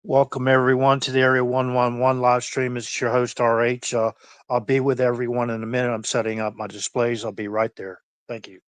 Welcome everyone to the Area 111 live stream. It's your host RH. I'll be with everyone in a minute. I'm setting up my displays. I'll be right there. Thank you.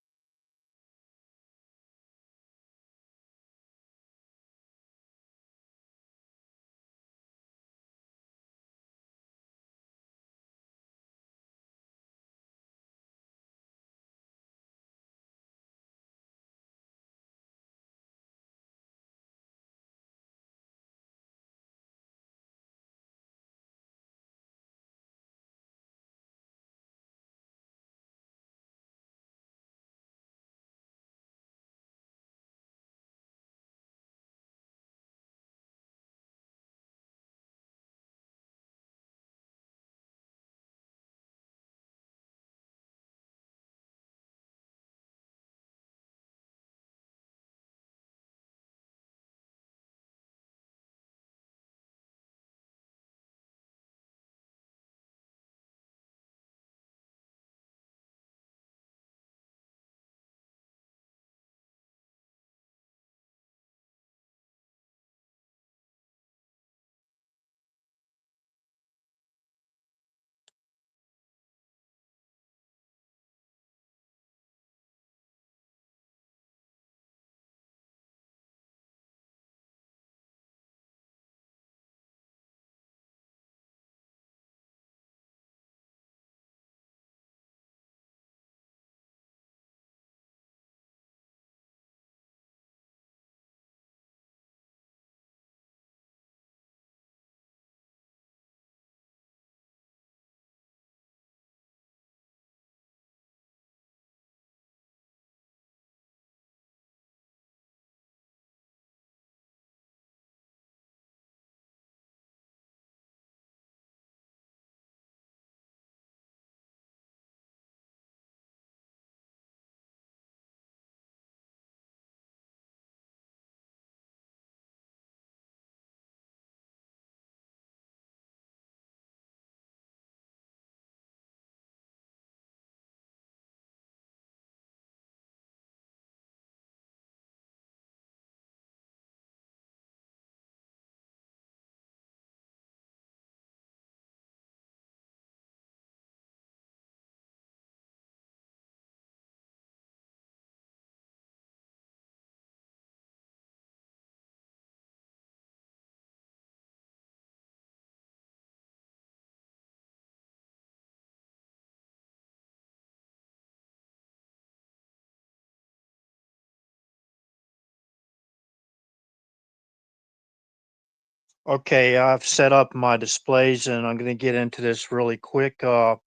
Okay, I've set up my displays and I'm going to get into this really quick. The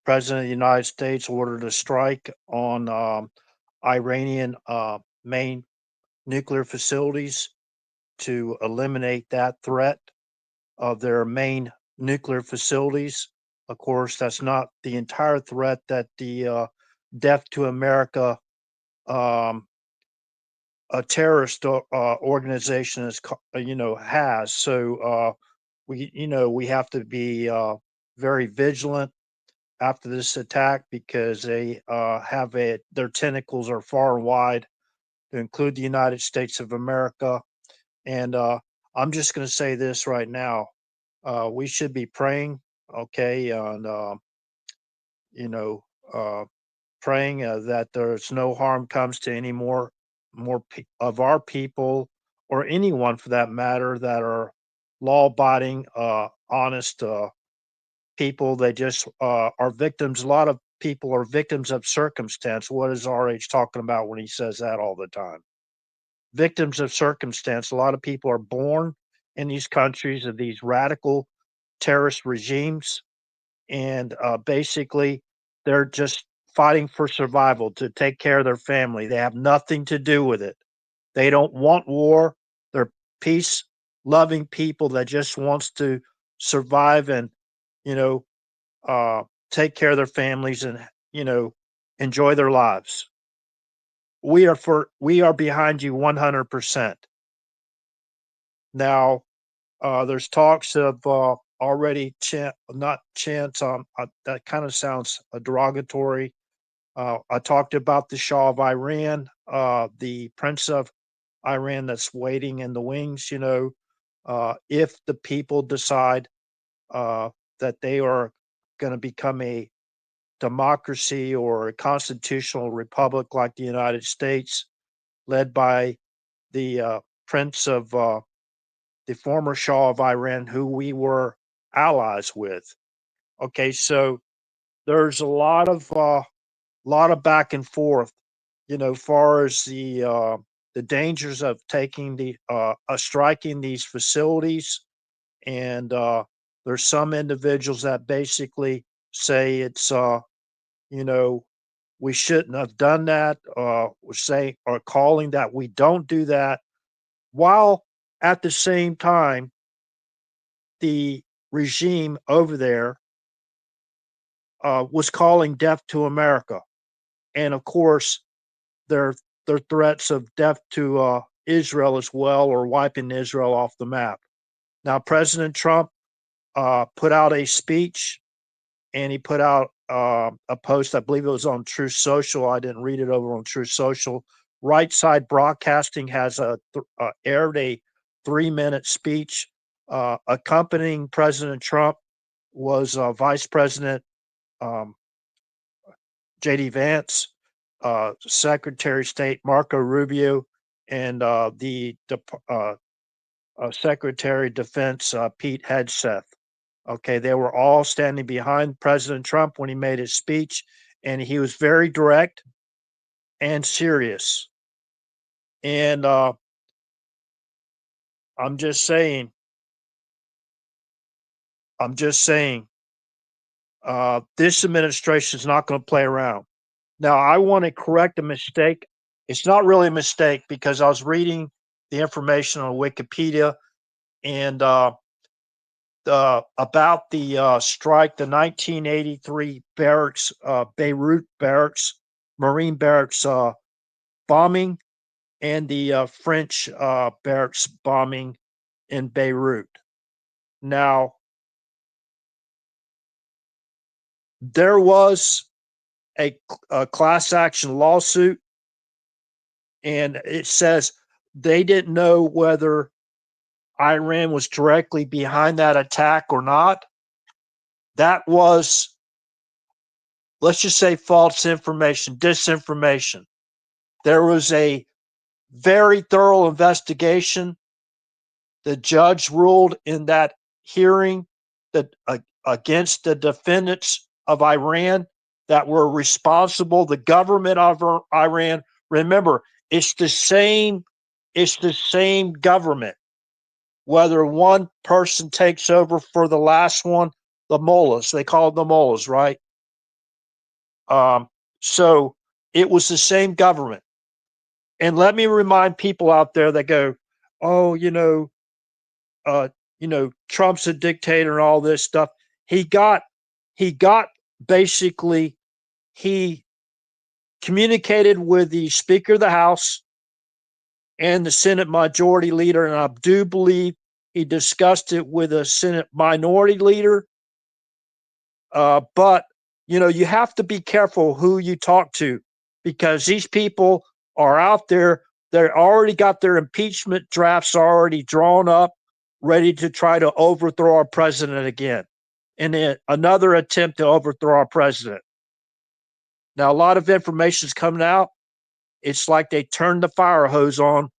President of the United States ordered a strike on Iranian main nuclear facilities to eliminate that threat of their main nuclear facilities. Of course, that's not the entire threat that the Death to America, um, a terrorist organization, has. We have to be very vigilant after this attack because they their tentacles are far and wide to include the United States of America. And I'm just going to say this right now. We should be praying, okay, and you know, uh, praying that there's no harm comes to any of our people or anyone for that matter that are law-abiding, honest people. They just are victims. A lot of people are victims of circumstance. What is RH talking about when he says that all the time? Victims of circumstance. A lot of people are born in these countries of these radical terrorist regimes, and basically they're just fighting for survival to take care of their family. They have nothing to do with it. They don't want war. They're peace loving people that just wants to survive and you know uh, take care of their families and you know enjoy their lives. We are behind you 100%. Now there's talks of already not chance. That kind of sounds derogatory. I talked about the Shah of Iran, the Prince of Iran that's waiting in the wings. If the people decide that they are going to become a democracy or a constitutional republic like the United States, led by the Prince of the former Shah of Iran, who we were allies with. Okay, so there's a lot of back and forth, far as the dangers of taking striking these facilities, and there's some individuals that basically say it's you know we shouldn't have done that, or calling that we don't do that, while at the same time the regime over there was calling death to America, and of course their their threats of death to Israel as well, or wiping Israel off the map. Now, President Trump put out a speech, and he put out a post. I believe it was on True Social. I didn't read it over on True Social. Right Side Broadcasting has aired a 3-minute speech accompanying President Trump was Vice President um, J.D. Vance, Secretary of State Marco Rubio, and the Secretary of Defense Pete Hegseth. Okay, they were all standing behind President Trump when he made his speech, and he was very direct and serious. And I'm just saying, this administration is not going to play around. Now, I want to correct a mistake. It's not really a mistake, because I was reading the information on Wikipedia, and about the strike, the 1983 barracks, Beirut barracks, Marine barracks bombing, and the French barracks bombing in Beirut. Now, there was a class action lawsuit, and it says they didn't know whether Iran was directly behind that attack or not. That was, let's just say, false information, disinformation. There was a very thorough investigation. The judge ruled in that hearing that against the defendants of Iran that were responsible, the government of Iran. Remember, it's the same government. Whether one person takes over for the last one, the mullahs, they call them the mullahs, right? So it was the same government. And let me remind people out there that go, "Oh, uh, Trump's a dictator and all this stuff." He got, basically, he communicated with the Speaker of the House and the Senate Majority Leader, and I do believe he discussed it with a Senate Minority Leader. But you have to be careful who you talk to, because these people are out there. They already got their impeachment drafts already drawn up, ready to try to overthrow our president again, and another attempt to overthrow our president. Now, a lot of information is coming out. It's like they turned the fire hose on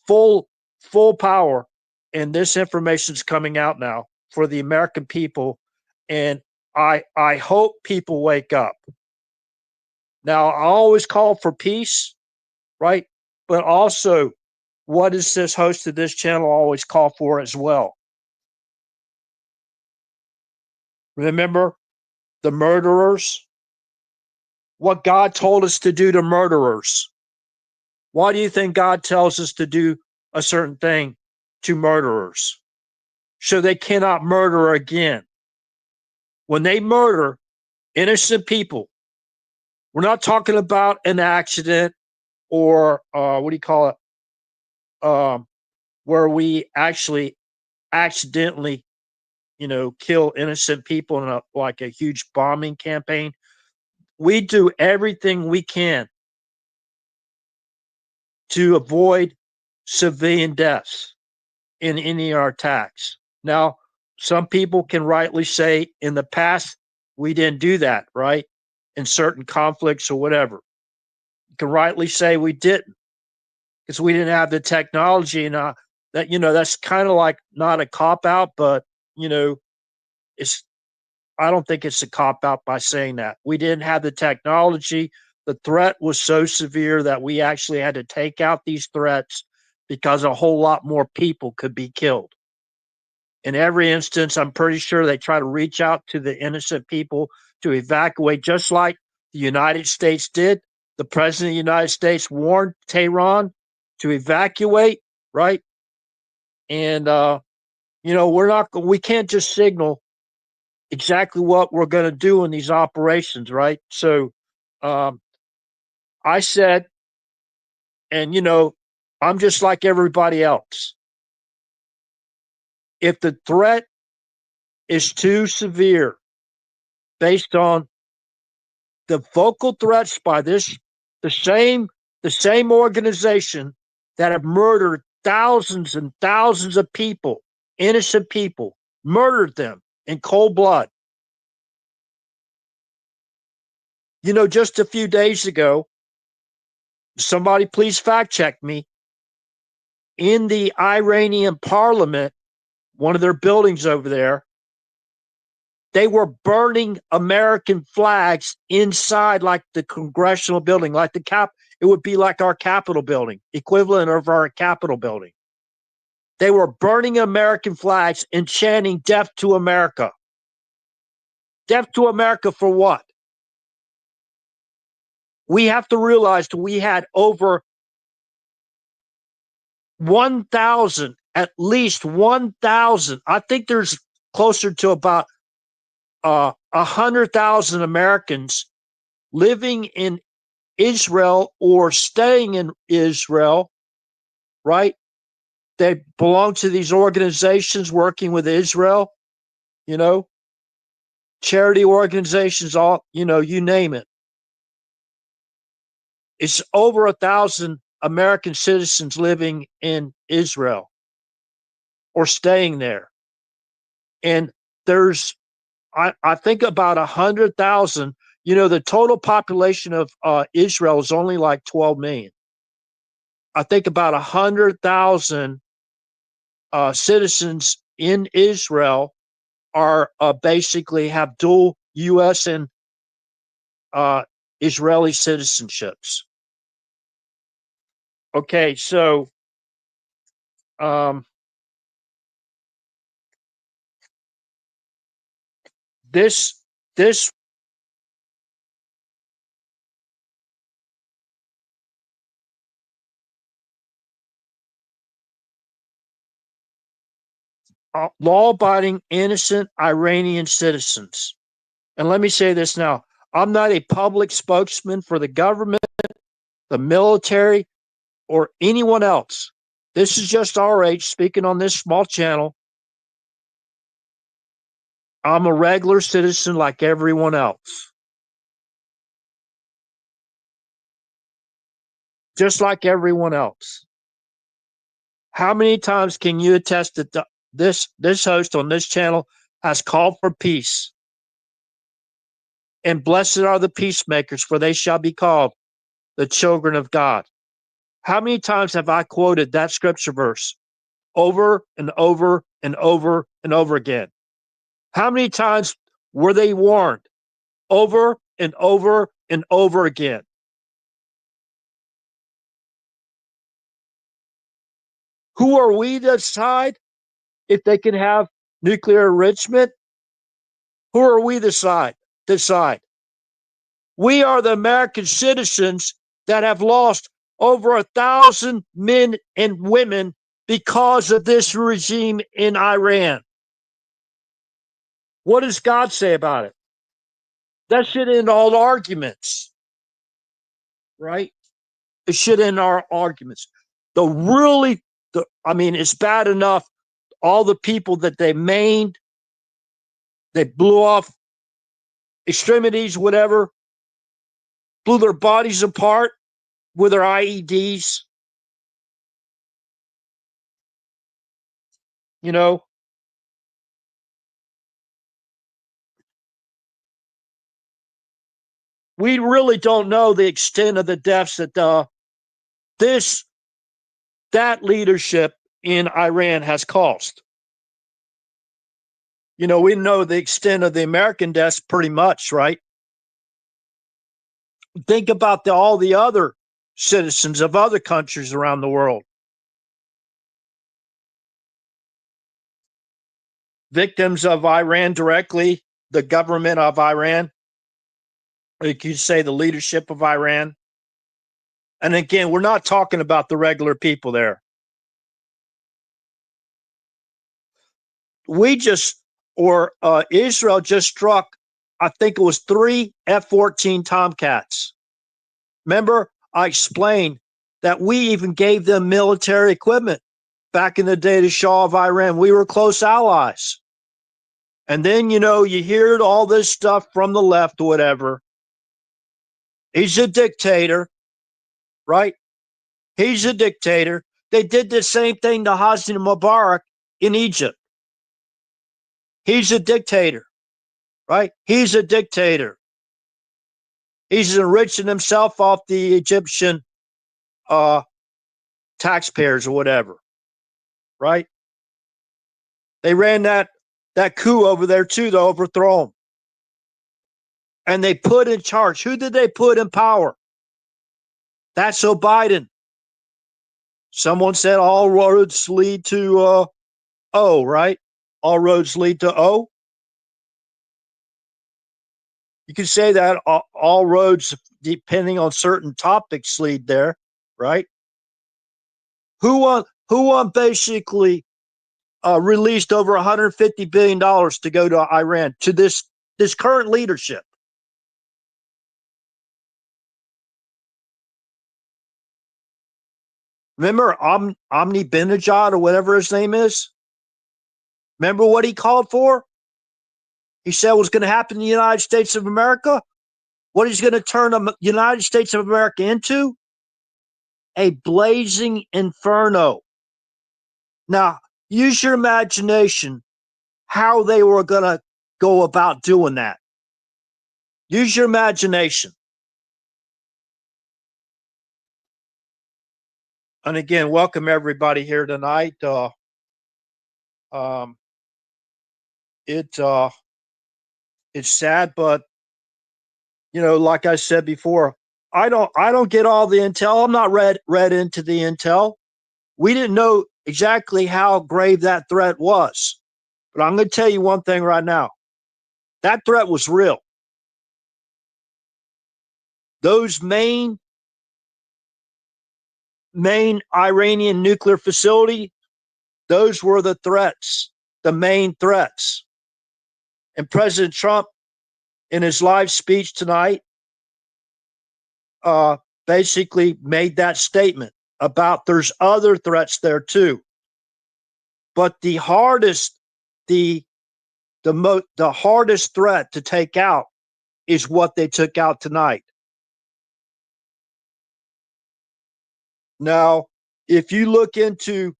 full power, and this information is coming out now for the American people, and I hope people wake up. Now, I always call for peace, right? But also, what does this host of this channel always call for as well? Remember the murderers? What God told us to do to murderers. Why do you think God tells us to do a certain thing to murderers? So they cannot murder again. When they murder innocent people, we're not talking about an accident, or what do you call it? Where we actually accidentally, kill innocent people in like a huge bombing campaign. We do everything we can to avoid civilian deaths in any of our attacks. Now, some people can rightly say in the past we didn't do that, right? In certain conflicts or whatever. You can rightly say we didn't because we didn't have the technology. And that, that's kind of like not a cop out, but, it's, I don't think it's a cop out by saying that. We didn't have the technology. The threat was so severe that we actually had to take out these threats because a whole lot more people could be killed. In every instance, I'm pretty sure they try to reach out to the innocent people to evacuate, just like the United States did. The president of the United States warned Tehran to evacuate, right? And we can't just signal exactly what we're going to do in these operations, right? So, um, I said, and I'm just like everybody else. If the threat is too severe, based on the vocal threats by the same the same organization that have murdered thousands and thousands of people, innocent people, murdered them in cold blood. Just a few days ago, somebody please fact check me. In the Iranian parliament, one of their buildings over there, they were burning American flags inside, like the congressional building, like it would be like our Capitol building, equivalent of our Capitol building. They were burning American flags and chanting death to America. Death to America for what? We have to realize that we had over 1,000, at least 1,000. I think there's closer to about 100,000 Americans living in Israel or staying in Israel, right? They belong to these organizations working with Israel, you know, charity organizations, all, you name it. It's over 1,000 American citizens living in Israel or staying there. And there's, I think about 100,000, the total population of Israel is only like 12 million. I think about 100,000 citizens in Israel are basically have dual U.S. and Israeli citizenships. Okay, so um, this this law-abiding, innocent Iranian citizens. And let me say this now: I'm not a public spokesman for the government, the military, or anyone else. This is just RH speaking on this small channel. I'm a regular citizen like everyone else. Just like everyone else. How many times can you attest that this host on this channel has called for peace? And blessed are the peacemakers, for they shall be called the children of God. How many times have I quoted that scripture verse over and over and over and over again? How many times were they warned over and over and over again? Who are we to decide if they can have nuclear enrichment? Who are we to decide? We are the American citizens that have lost over 1,000 men and women because of this regime in Iran. What does God say about it? That should end all arguments, right? It should end our arguments. It's bad enough all the people that they maimed, they blew off extremities, whatever, blew their bodies apart with their IEDs. You know, we really don't know the extent of the deaths that this that leadership in Iran has caused. We know the extent of the American deaths pretty much, right? Think about all the other citizens of other countries around the world, victims of Iran directly, the government of Iran, like you say, the leadership of Iran. And again, we're not talking about the regular people there. Israel just struck, I think it was 3 F-14 Tomcats. Remember, I explained that we even gave them military equipment back in the day to Shah of Iran. We were close allies. And then, you hear all this stuff from the left or whatever. He's a dictator, right? He's a dictator. They did the same thing to Hosni Mubarak in Egypt. He's a dictator, right? He's a dictator. He's enriching himself off the Egyptian taxpayers or whatever, right? They ran that coup over there too to overthrow him. And they put in charge. Who did they put in power? That's Joe Biden. Someone said all roads lead to O, right? All roads lead to O. You can say that all roads, depending on certain topics, lead there, right? Who basically released over $150 billion to go to Iran, to this current leadership? Remember Omni Benajad or whatever his name is? Remember what he called for? He said was going to happen in the United States of America? What he's going to turn the United States of America into? A blazing inferno. Now, use your imagination how they were going to go about doing that. Use your imagination. And again, welcome everybody here tonight. Um, it it's sad, but like I said before, I don't get all the intel. I'm not read into the intel. We didn't know exactly how grave that threat was. But I'm going to tell you one thing right now. That threat was real. Those main Iranian nuclear facility, those were the threats, the main threats. And President Trump, in his live speech tonight, basically made that statement about there's other threats there too. But the hardest, the hardest threat to take out is what they took out tonight. Now, if you look into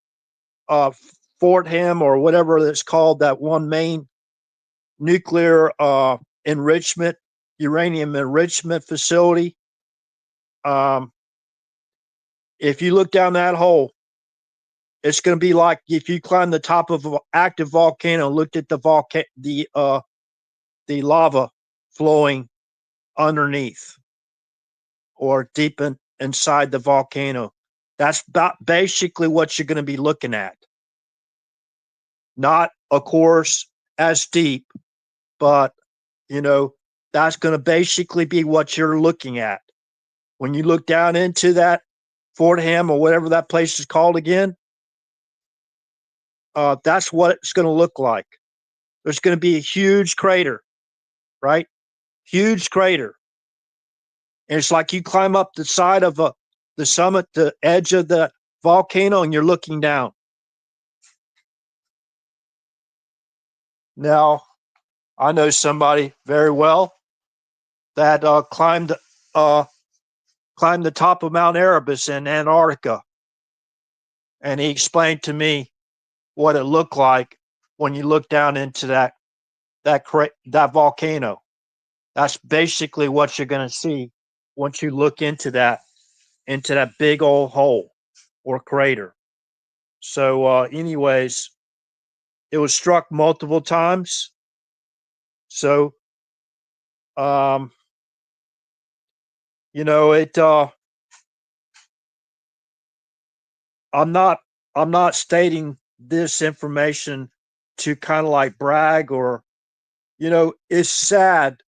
Fort Ham or whatever it's called, that one main nuclear enrichment, uranium enrichment facility, if you look down that hole, it's going to be like if you climb the top of an active volcano and looked at the lava flowing underneath or deep inside the volcano. That's basically what you're going to be looking at. Not, of course, as deep, but that's going to basically be what you're looking at when you look down into that Fort Ham or whatever that place is called again. That's what it's going to look like. There's going to be a huge crater, right? Huge crater. And it's like you climb up the side of the summit, the edge of the volcano, and you're looking down. Now, I know somebody very well that climbed the top of Mount Erebus in Antarctica. And he explained to me what it looked like when you look down into that volcano. That's basically what you're going to see once you look into that big old hole or crater. So, anyways, it was struck multiple times. So, um, you know, it. I'm not. I'm not stating this information to kind of like brag or, it's sad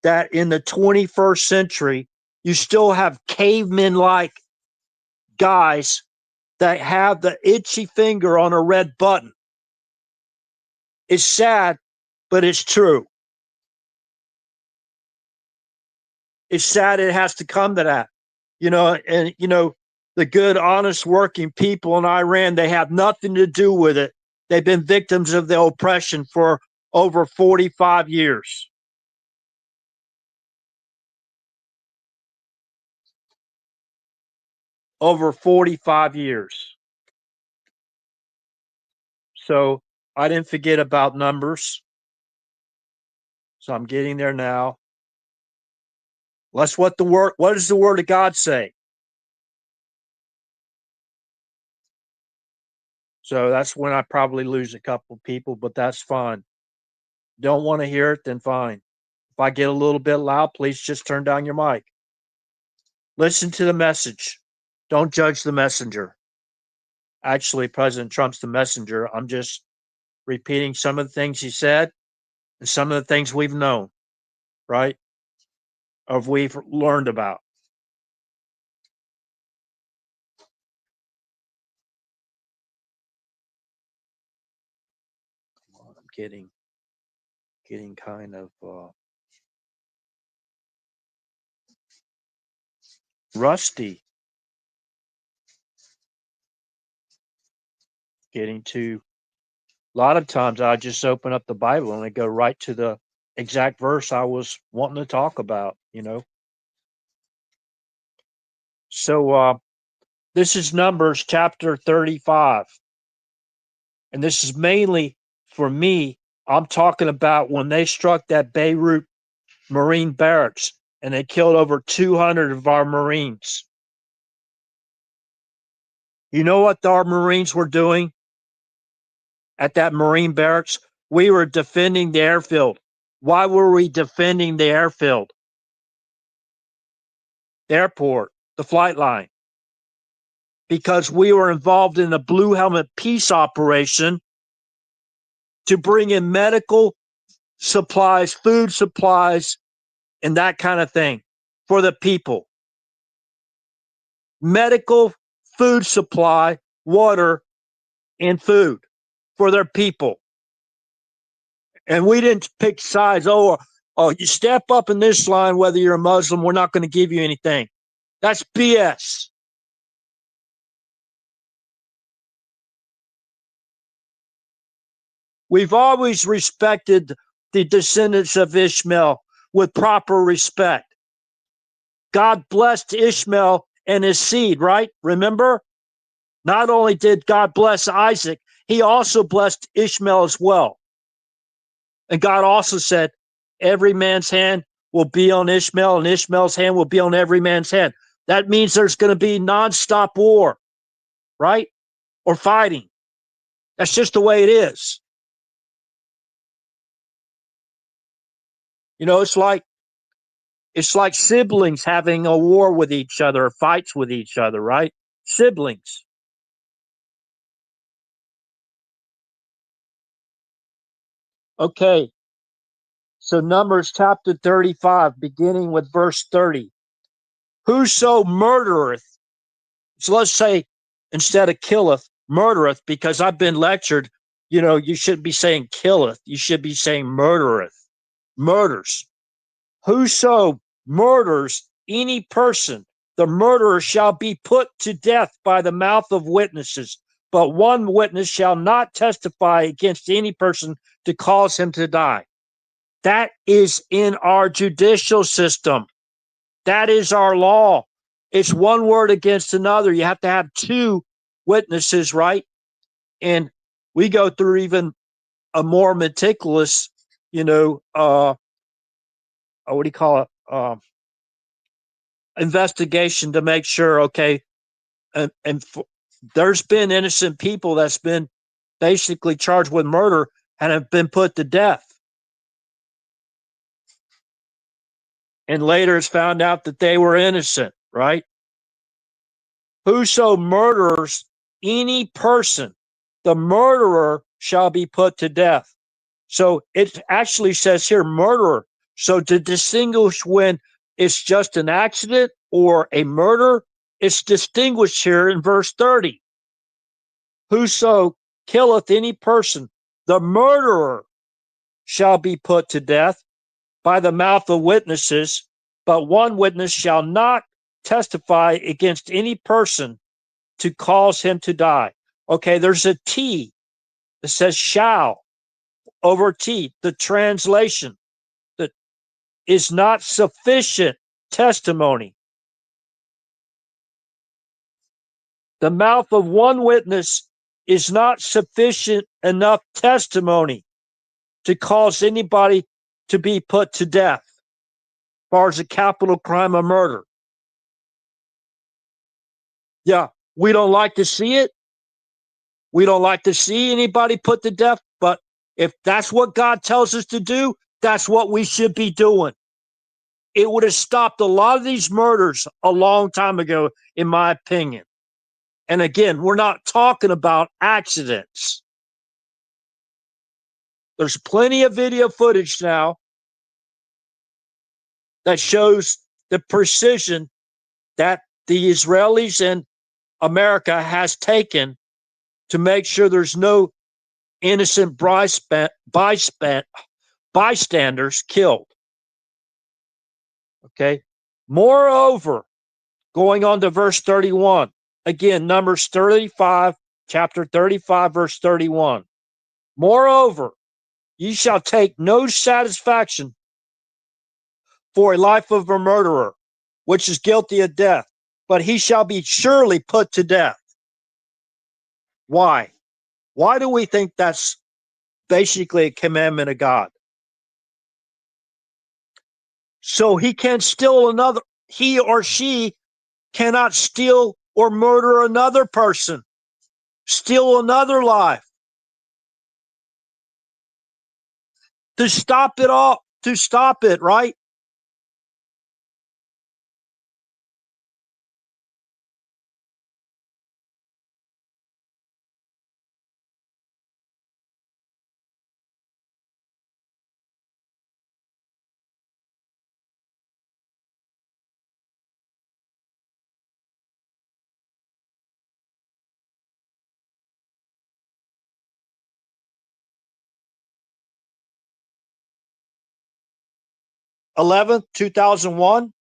that in the 21st century you still have cavemen like guys that have the itchy finger on a red button. It's sad, but it's true. It's sad it has to come to that. And the good, honest, working people in Iran, they have nothing to do with it. They've been victims of the oppression for over 45 years. Over 45 years. So I didn't forget about numbers. So I'm getting there now. What does the word of God say? So that's when I probably lose a couple people, but that's fine. Don't want to hear it, then fine. If I get a little bit loud, please just turn down your mic. Listen to the message. Don't judge the messenger. Actually, President Trump's the messenger. I'm just repeating some of the things he said and some of the things we've known, right? Or we've learned about. I'm getting kind of rusty. Getting to a lot of times I just open up the Bible and I go right to the exact verse I was wanting to talk about. So this is Numbers chapter 35. And this is mainly for me. I'm talking about when they struck that Beirut Marine barracks and they killed over 200 of our Marines. You know what our Marines were doing at that Marine barracks? We were defending the airfield. Why were we defending the airfield? The airport, the flight line. Because we were involved in the Blue Helmet peace operation to bring in medical supplies, food supplies, and that kind of thing for the people. Medical, food supply, water, and food for their people. And we didn't pick sides. Oh, you step up in this line, whether you're a Muslim, we're not going to give you anything. That's BS. We've always respected the descendants of Ishmael with proper respect. God blessed Ishmael and his seed, right? Remember? Not only did God bless Isaac, he also blessed Ishmael as well. And God also said, every man's hand will be on Ishmael, and Ishmael's hand will be on every man's hand. That means there's going to be nonstop war, right? Or fighting. That's just the way it is. It's like siblings having a war with each other, or fights with each other, right? Siblings. Okay. So Numbers chapter 35, beginning with verse 30. Whoso murdereth, so let's say instead of killeth, murdereth, because I've been lectured, you shouldn't be saying killeth, you should be saying murdereth. Murders. Whoso murders any person, the murderer shall be put to death by the mouth of witnesses, but one witness shall not testify against any person to cause him to die. That is in our judicial system. That is our law. It's one word against another. You have to have two witnesses, right? And we go through even a more meticulous, what do you call it? Investigation to make sure, okay, and there's been innocent people that's been basically charged with murder and have been put to death. And later it's found out that they were innocent, right? Whoso murders any person, the murderer shall be put to death. So it actually says here murderer. So to distinguish when it's just an accident or a murder, it's distinguished here in verse 30. Whoso killeth any person, the murderer shall be put to death by the mouth of witnesses, but one witness shall not testify against any person to cause him to die. Okay, there's a T that says shall over T, the translation that is not sufficient testimony. The mouth of one witness is not sufficient enough testimony to cause anybody to be put to death as far as a capital crime of murder. Yeah, we don't like to see it. We don't like to see anybody put to death, but if that's what God tells us to do, that's what we should be doing. It would have stopped a lot of these murders a long time ago, in my opinion. And again, we're not talking about accidents. There's plenty of video footage now that shows the precision that the Israelis and America has taken to make sure there's no innocent bystanders killed. Okay. Moreover, going on to verse 31, again, Numbers 35, chapter 35, verse 31. Moreover, ye shall take no satisfaction for a life of a murderer, which is guilty of death, but he shall be surely put to death. Why? Why do we think that's basically a commandment of God? So he can steal another, he or she cannot steal or murder another person, steal another life. To stop it all, to stop it, right? Eleventh, 2001.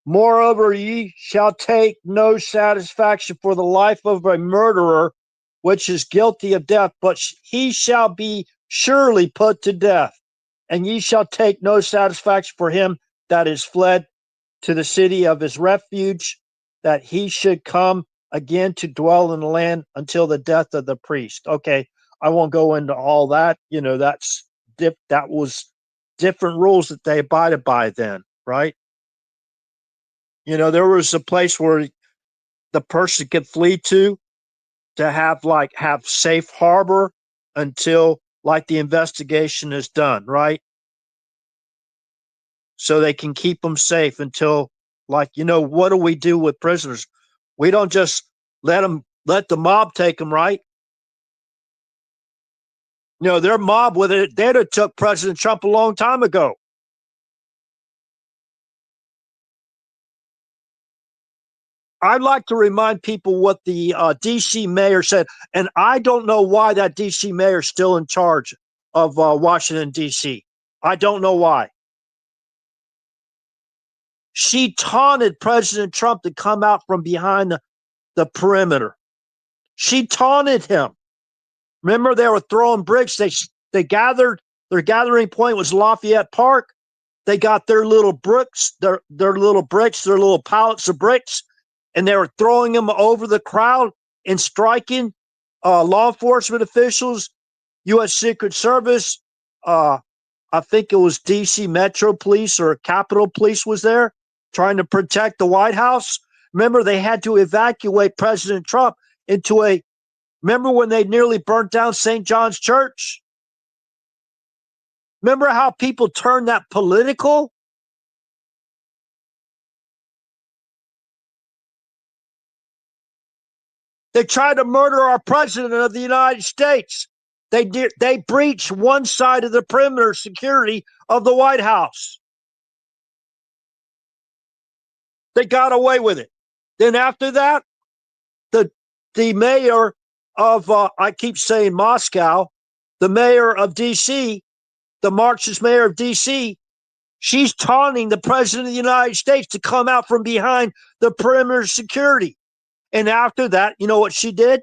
Moreover, ye shall take no satisfaction for the life of a murderer, which is guilty of death, but he shall be surely put to death. And ye shall take no satisfaction for him that is fled to the city of his refuge, that he should come again to dwell in the land until the death of the priest. Okay, I won't go into all that. That was different rules that they abided by then, right? There was a place where the person could flee to have safe harbor until the investigation is done, right? So they can keep them safe until what do we do with prisoners? We don't just let the mob take them, right? Their mob with it, they'd have took President Trump a long time ago. I'd like to remind people what the D.C. mayor said, and I don't know why that D.C. mayor is still in charge of Washington, D.C. I don't know why. She taunted President Trump to come out from behind the perimeter. She taunted him. Remember, they were throwing bricks. They gathered. Their gathering point was Lafayette Park. They got their little bricks, their little bricks, their little pallets of bricks, and they were throwing them over the crowd and striking law enforcement officials, U.S. Secret Service. I think it was D.C. Metro Police or Capitol Police was there trying to protect the White House. Remember, they had to evacuate President Trump into a. Remember when they nearly burnt down St. John's Church? Remember how people turned that political? They tried to murder our president of the United States. They breached one side of the perimeter security of the White House. They got away with it. Then after that, the mayor of I keep saying Moscow, the mayor of D.C., the Marxist mayor of D.C., she's taunting the president of the United States to come out from behind the perimeter security. And after that, you know what she did?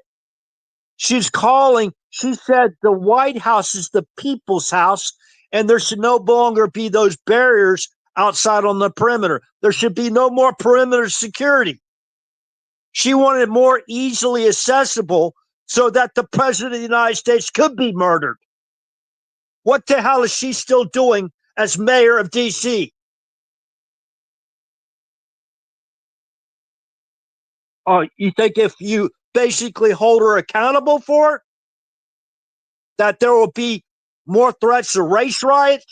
She said the White House is the people's house, and there should no longer be those barriers outside on the perimeter. There should be no more perimeter security. She wanted it more easily accessible so that the president of the United States could be murdered. What the hell is she still doing as mayor of D.C.? You think if you basically hold her accountable for it, that there will be more threats of race riots?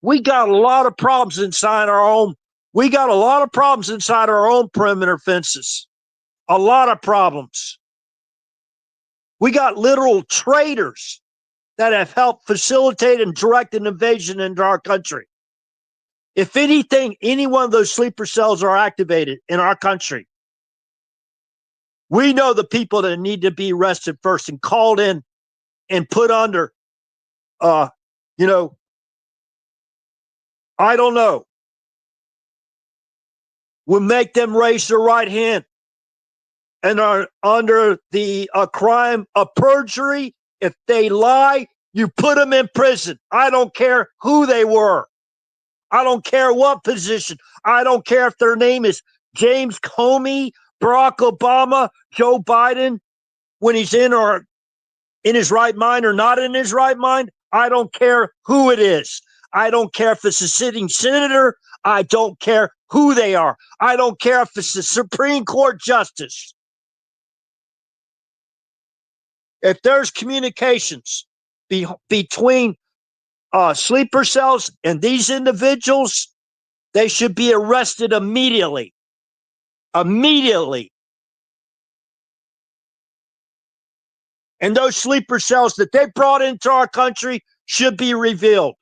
We got a lot of problems inside our own. We got a lot of problems inside our own perimeter fences. A lot of problems. We got literal traitors that have helped facilitate and direct an invasion into our country. If anything, any one of those sleeper cells are activated in our country, we know the people that need to be arrested first and called in and put under, you know, I don't know, will make them raise their right hand and are under the crime of perjury. If they lie, you put them in prison. I don't care who they were. I don't care what position. I don't care if their name is James Comey, Barack Obama, Joe Biden, when he's in or in his right mind or not in his right mind. I don't care who it is. I don't care if it's a sitting senator. I don't care who they are. I don't care if it's the Supreme Court justice. If there's communications between sleeper cells and these individuals, they should be arrested immediately. Immediately. And those sleeper cells that they brought into our country should be revealed.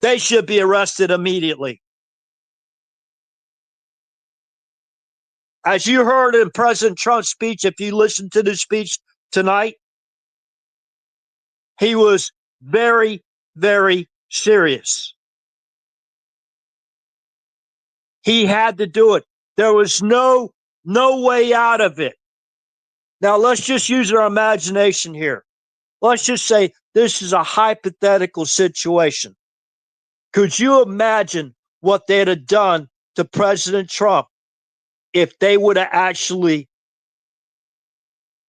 They should be arrested immediately. As you heard in President Trump's speech, if you listened to the speech tonight, he was very, very serious. He had to do it. There was no way out of it. Now, let's just use our imagination here. Let's just say this is a hypothetical situation. Could you imagine what they'd have done to President Trump if they would have actually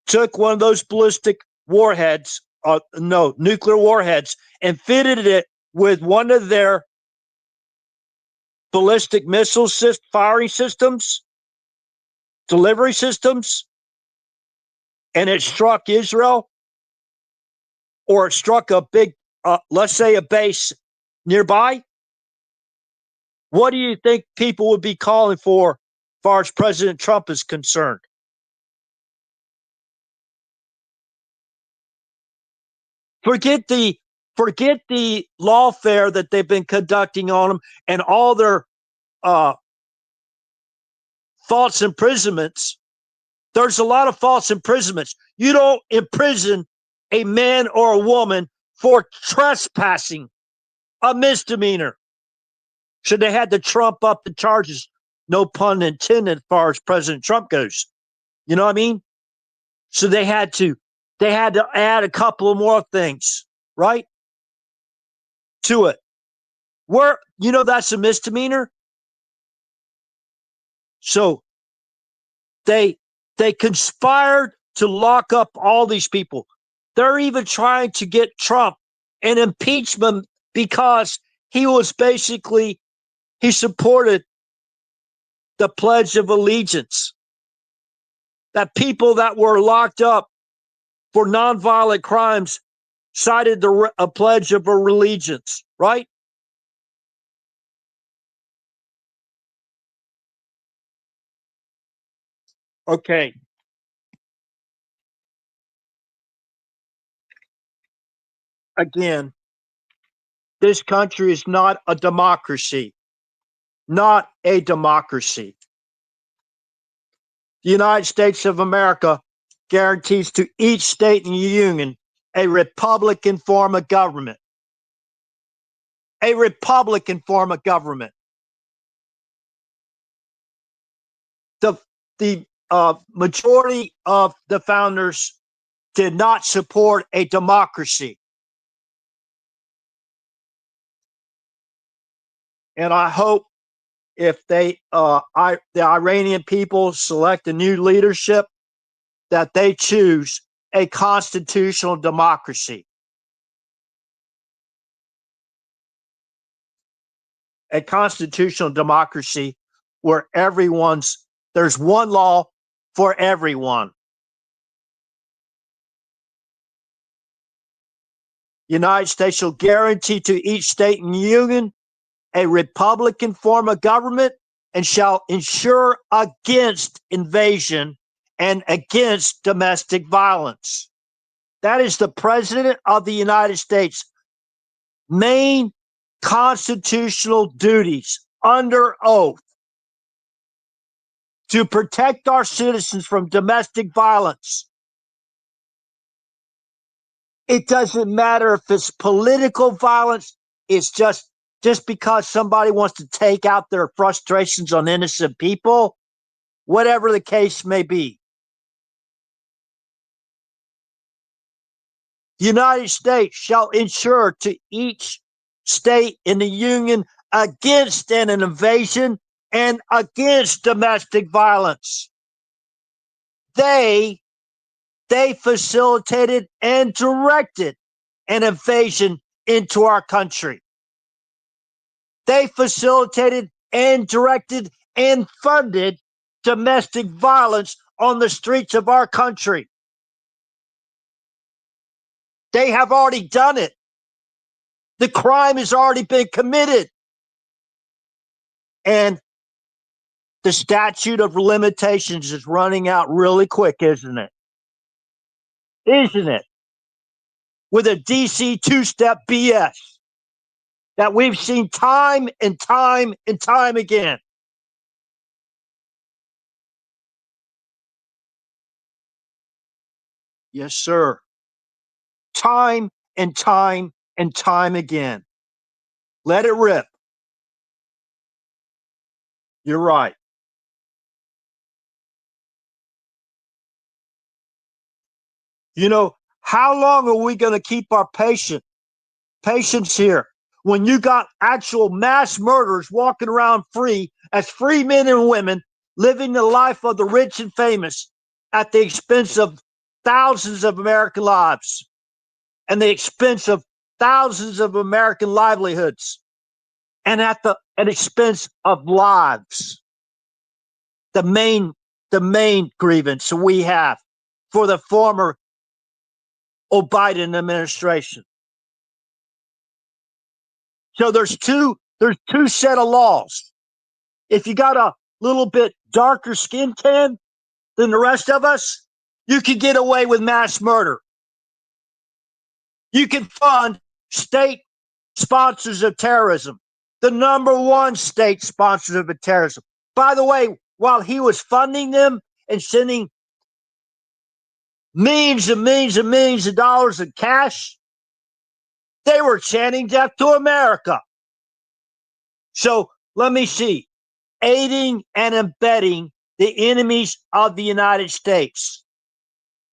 took one of those ballistic warheads, nuclear warheads, and fitted it with one of their ballistic missile firing systems, delivery systems, and it struck Israel, or it struck a big, let's say a base nearby? What do you think people would be calling for as far as President Trump is concerned? Forget the lawfare that they've been conducting on them and all their false imprisonments. There's a lot of false imprisonments. You don't imprison a man or a woman for trespassing, a misdemeanor. Should they had to trump up the charges, no pun intended, as far as President Trump goes. You know what I mean? So they had to add a couple of more things, right? To it. Where, that's a misdemeanor. So they they conspired to lock up all these people. They're even trying to get Trump an impeachment because he supported the Pledge of Allegiance. That people that were locked up for nonviolent crimes cited a Pledge of Allegiance, right? Okay. Again, this country is not a democracy. Not a democracy. The United States of America guarantees to each state in the Union a Republican form of government. A Republican form of government. The majority of the founders did not support a democracy. And I hope if the Iranian people select a new leadership, that they choose a constitutional democracy. A constitutional democracy where there's one law for everyone. The United States will guarantee to each state in the Union a Republican form of government and shall ensure against invasion and against domestic violence. That is the President of the United States' main constitutional duties under oath, to protect our citizens from domestic violence. It doesn't matter if it's political violence. It's just because somebody wants to take out their frustrations on innocent people, whatever the case may be. The United States shall ensure to each state in the Union against an invasion and against domestic violence. They facilitated and directed an invasion into our country. They facilitated and directed and funded domestic violence on the streets of our country. They have already done it. The crime has already been committed. And the statute of limitations is running out really quick, isn't it? Isn't it? With a DC two-step BS that we've seen time and time and time again. Yes, sir. Time and time and time again. Let it rip. You're right. How long are we going to keep our patience here when you got actual mass murderers walking around free as free men and women living the life of the rich and famous at the expense of thousands of American lives and the expense of thousands of American livelihoods and at the expense of lives? The main grievance we have for the former Biden administration. So there's two set of laws. If you got a little bit darker skin tone than the rest of us, you can get away with mass murder. You can fund state sponsors of terrorism, the number one state sponsors of terrorism. By the way, while he was funding them and sending millions and millions and millions of dollars in cash, they were chanting death to America. So let me see. Aiding and abetting the enemies of the United States.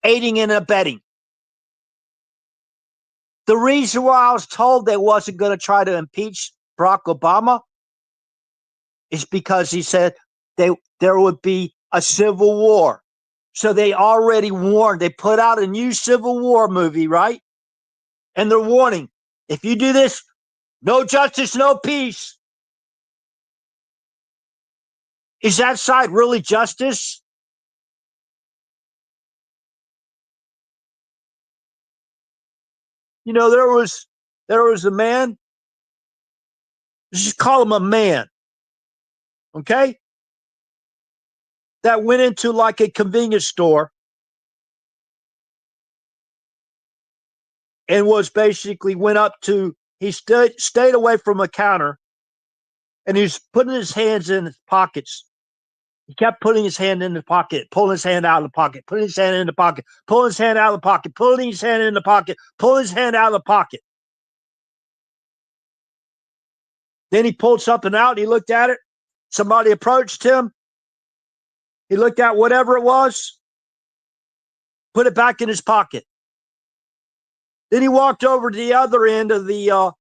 aiding and abetting. The reason why I was told they wasn't going to try to impeach Barack Obama is because he said there would be a civil war. So they already warned. They put out a new Civil War movie, right? And they're warning, if you do this, no justice, no peace. Is that side really justice? You know, there was a man, let's just call him a man, okay? That went into like a convenience store and was basically went up to, he stayed away from a counter and he was putting his hands in his pockets. He kept putting his hand in the pocket, pulling his hand out of the pocket, putting his hand in the pocket, pulling his hand out of the pocket, pulling his hand in the pocket, pulling his hand out of the pocket. Then he pulled something out. He looked at it. Somebody approached him. He looked at whatever it was, put it back in his pocket. Then he walked over to the other end of the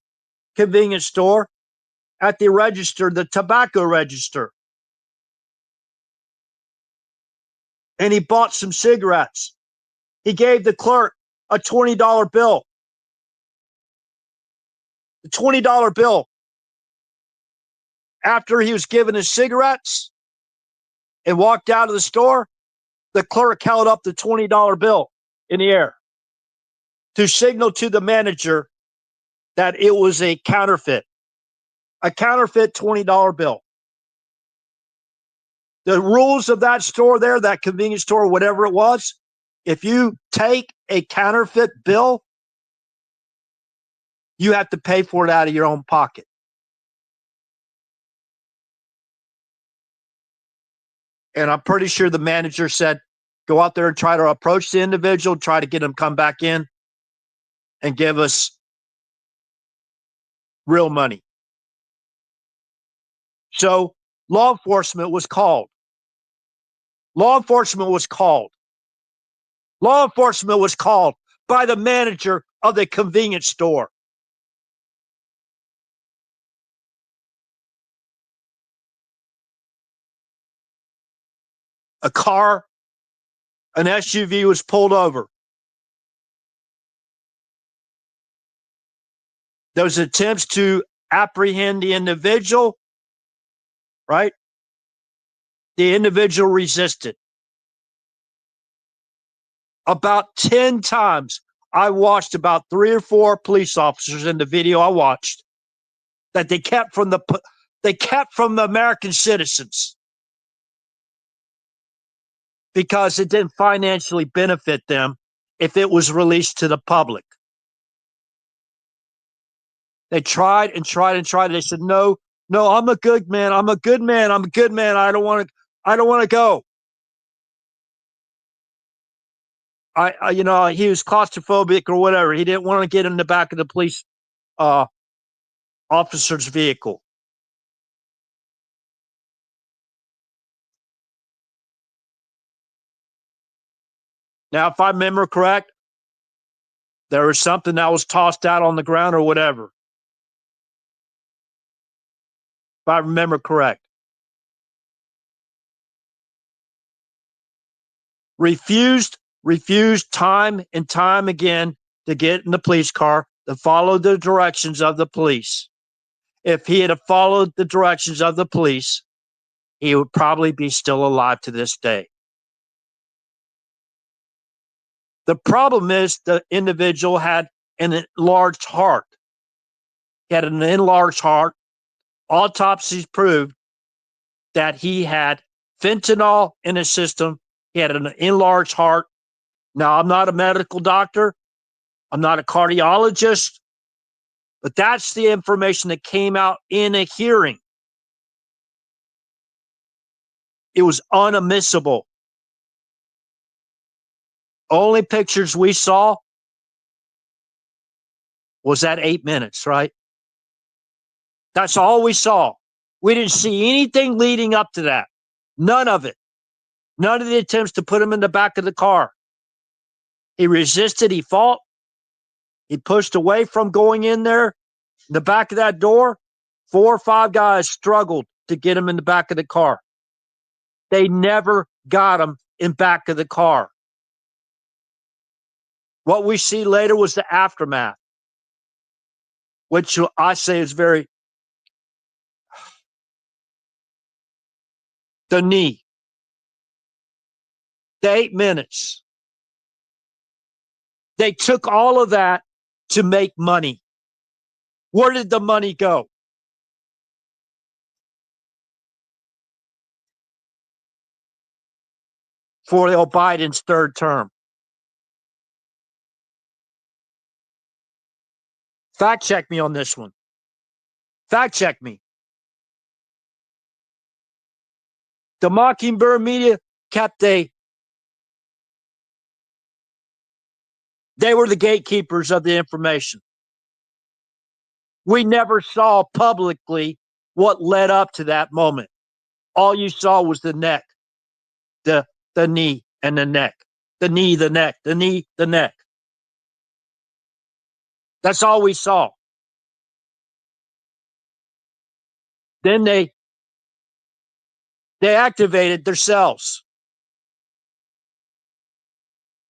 convenience store at the register, the tobacco register. And he bought some cigarettes. He gave the clerk a $20 bill. The $20 bill. After he was given his cigarettes and walked out of the store, the clerk held up the $20 bill in the air to signal to the manager that it was a counterfeit $20 bill. The rules of that store there, that convenience store, whatever it was, if you take a counterfeit bill, you have to pay for it out of your own pocket. And I'm pretty sure the manager said, go out there and try to approach the individual, try to get him come back in and give us real money. So law enforcement was called. Law enforcement was called. Law enforcement was called by the manager of the convenience store. A car, an SUV was pulled over. There was attempts to apprehend the individual, right? The individual resisted. About 10 times, I watched about 3 or 4 police officers in the video I watched that they kept from the American citizens because it didn't financially benefit them if it was released to the public. They tried and tried and tried. They said, no, I'm a good man. I'm a good man. I'm a good man. I don't want to go. He was claustrophobic or whatever. He didn't want to get in the back of the police officer's vehicle. Now, if I remember correct, there was something that was tossed out on the ground or whatever. If I remember correct. Refused time and time again to get in the police car, to follow the directions of the police. If he had followed the directions of the police, he would probably be still alive to this day. The problem is the individual had an enlarged heart. He had an enlarged heart. Autopsies proved that he had fentanyl in his system. He had an enlarged heart. Now, I'm not a medical doctor. I'm not a cardiologist. But that's the information that came out in a hearing. It was unadmissible. Only pictures we saw was that 8 minutes, right? That's all we saw. We didn't see anything leading up to that. None of it. None of the attempts to put him in the back of the car. He resisted. He fought. He pushed away from going in there. In the back of that door, 4 or 5 guys struggled to get him in the back of the car. They never got him in back of the car. What we see later was the aftermath, which I say is very, the knee, the 8 minutes. They took all of that to make money. Where did the money go? For Biden's third term. Fact check me on this one. Fact check me. The Mockingbird media they were the gatekeepers of the information. We never saw publicly what led up to that moment. All you saw was the neck, the knee, and the neck. The knee, the neck, the knee, the neck. That's all we saw. Then they activated themselves.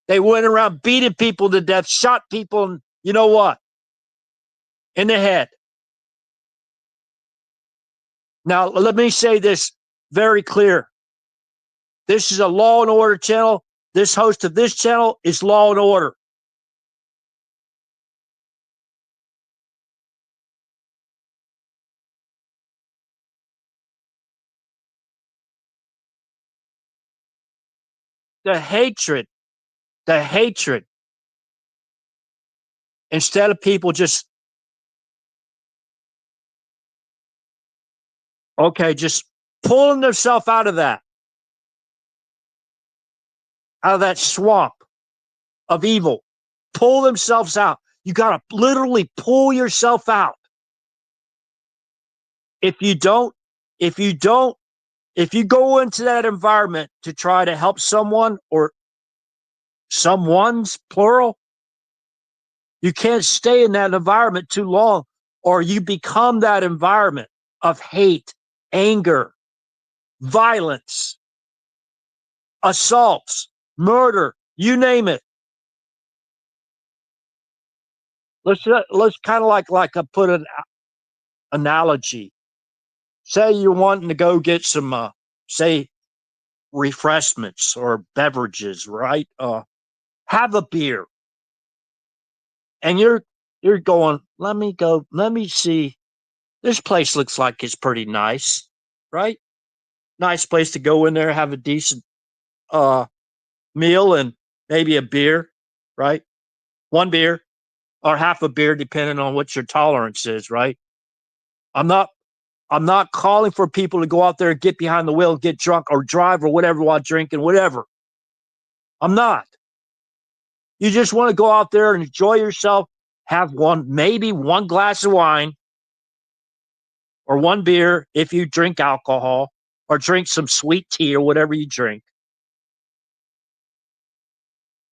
They went around beating people to death, shot people, and you know what? In the head. Now, let me say this very clear. This is a law and order channel. This host of this channel is law and order. The hatred, instead of people just, just pulling themselves out of that swamp of evil, pull themselves out. You got to literally pull yourself out. If you go into that environment to try to help someone or someone's plural, you can't stay in that environment too long, or you become that environment of hate, anger, violence, assaults, murder, you name it. Let's kind of like I put an analogy. Say you're wanting to go get some, say, refreshments or beverages, right? Have a beer, and you're going. Let me see. This place looks like it's pretty nice, right? Nice place to go in there, have a decent meal and maybe a beer, right? One beer or half a beer, depending on what your tolerance is, right? I'm not calling for people to go out there and get behind the wheel, get drunk or drive or whatever while drinking, whatever. I'm not. You just want to go out there and enjoy yourself, have maybe one glass of wine or one beer if you drink alcohol, or drink some sweet tea or whatever you drink.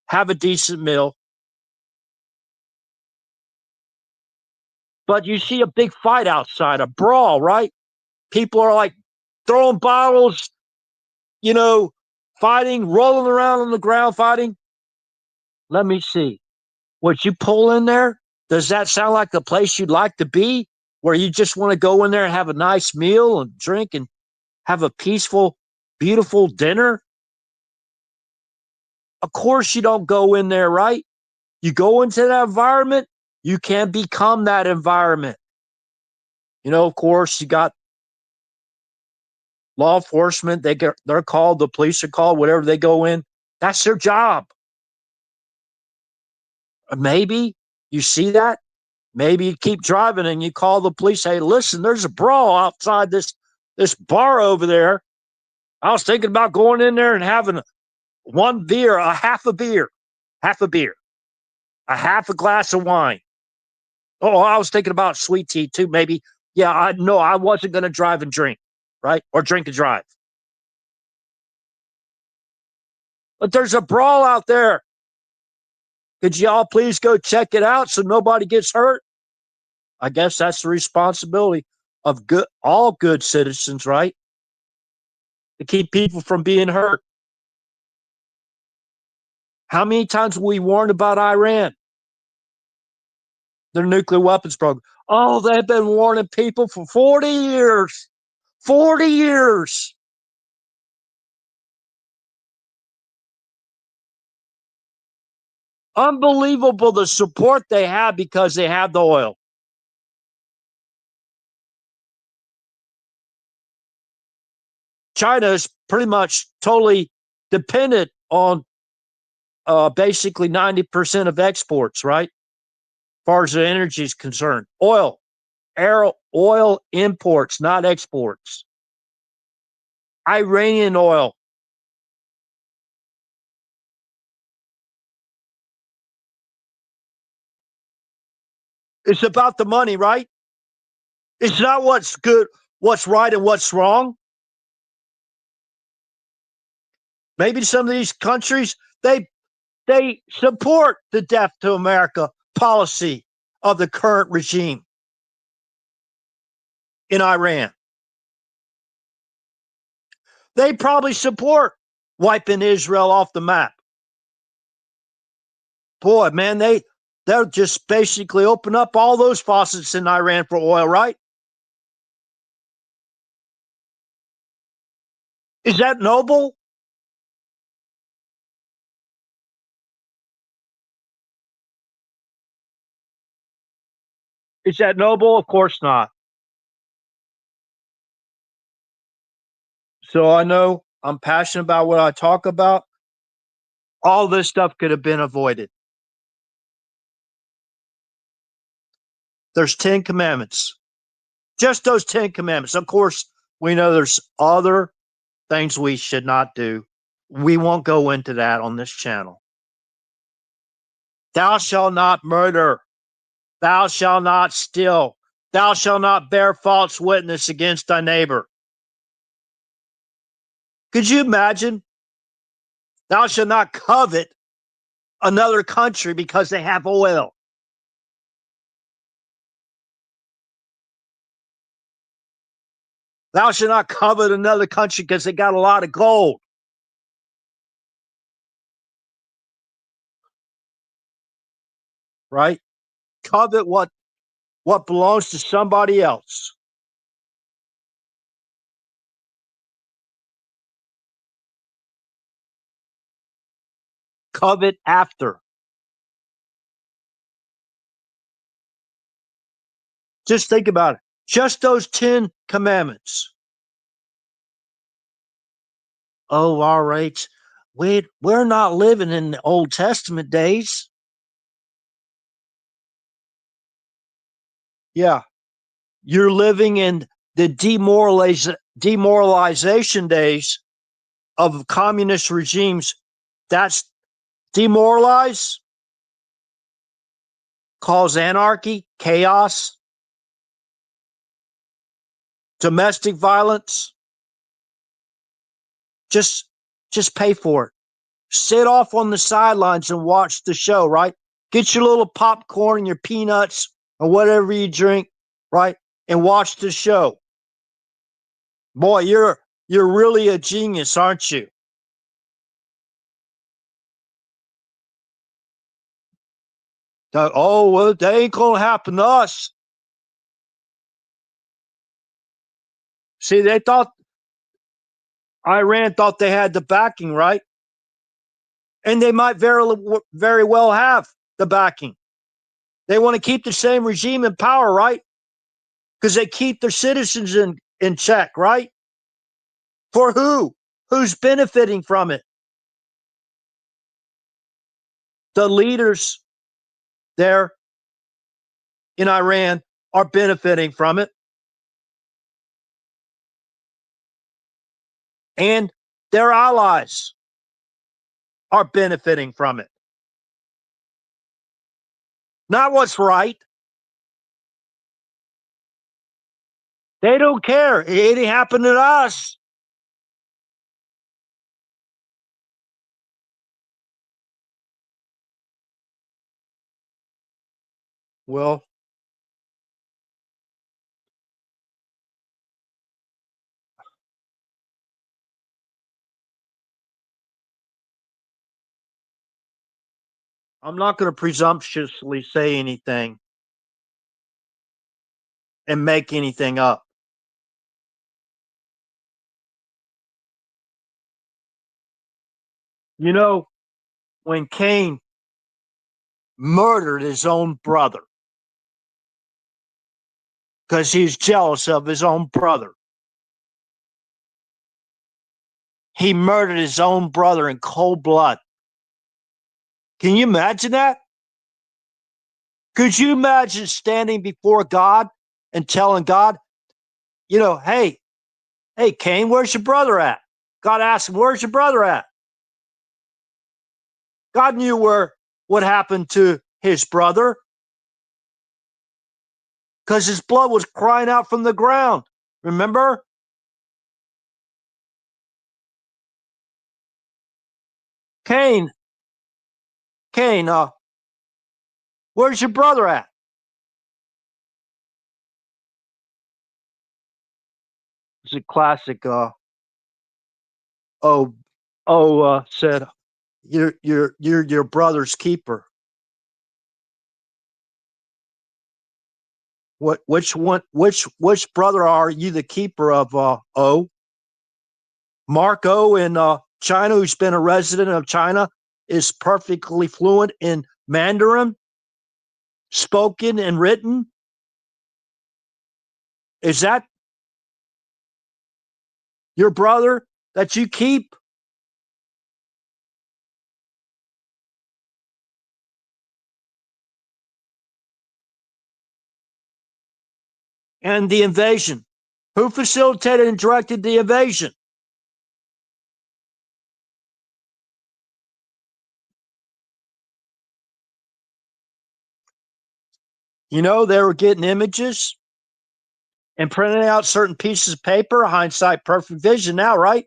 Have a decent meal. But you see a big fight outside, a brawl, right? People are like throwing bottles, fighting, rolling around on the ground, fighting. Let me see. Would you pull in there? Does that sound like the place you'd like to be, where you just want to go in there and have a nice meal and drink and have a peaceful, beautiful dinner? Of course you don't go in there, right? You go into that environment, you can become that environment. Of course, you got law enforcement. They're called, the police are called, whatever, they go in. That's their job. Maybe you see that. Maybe you keep driving and you call the police. Hey, listen, there's a brawl outside this bar over there. I was thinking about going in there and having one beer, a half a glass of wine. Oh, I was thinking about sweet tea too, maybe. Yeah, I wasn't going to drive and drink, right? Or drink and drive. But there's a brawl out there. Could y'all please go check it out so nobody gets hurt? I guess that's the responsibility of all good citizens, right? To keep people from being hurt. How many times have we warned about Iran? Their nuclear weapons program. Oh, they've been warning people for 40 years. 40 years. Unbelievable the support they have because they have the oil. China is pretty much totally dependent on basically 90% of exports, right? As far as the energy is concerned. Oil imports, not exports. Iranian oil. It's about the money, right? It's not what's good, what's right, and what's wrong. Maybe some of these countries, they support the death to America policy of the current regime in Iran. They probably support wiping Israel off the map. Boy, man, they'll just basically open up all those faucets in Iran for oil, right? Is that noble? Is that noble? Of course not. So I know I'm passionate about what I talk about. All this stuff could have been avoided. There's 10 commandments. Just those 10 commandments. Of course, we know there's other things we should not do. We won't go into that on this channel. Thou shalt not murder. Thou shalt not steal. Thou shalt not bear false witness against thy neighbor. Could you imagine? Thou shalt not covet another country because they have oil. Thou shalt not covet another country because they got a lot of gold. Right? Covet what belongs to somebody else. Covet after. Just think about it. Just those 10 commandments. Oh, all right. We're not living in the Old Testament days. Yeah. You're living in the demoralization days of communist regimes. That's demoralize, cause anarchy, chaos, domestic violence. Just pay for it. Sit off on the sidelines and watch the show, right? Get your little popcorn and your peanuts or whatever you drink, right? And watch the show. Boy, you're really a genius, aren't you? Oh, well, that ain't gonna happen to us. See, they thought Iran thought they had the backing, right? And they might very well have the backing. They want to keep the same regime in power, right? Because they keep their citizens in check, right? For who? Who's benefiting from it? The leaders there in Iran are benefiting from it. And their allies are benefiting from it. Not what's right. They don't care. It ain't happened to us. Well, I'm not going to presumptuously say anything and make anything up. You know, when Cain murdered his own brother because he's jealous of his own brother, he murdered his own brother in cold blood. Can you imagine that? Could you imagine standing before God and telling God, hey, Cain, where's your brother at? God asked him, where's your brother at? God knew what happened to his brother because his blood was crying out from the ground. Remember? Cain, Cain, where's your brother at? It's a classic. Oh, said you're your brother's keeper. Which one? Which brother are you the keeper of? Mark O in China, who's been a resident of China, is perfectly fluent in Mandarin, spoken and written. Is that your brother that you keep? And the invasion. Who facilitated and directed the invasion? They were getting images and printing out certain pieces of paper. Hindsight, perfect vision now, right?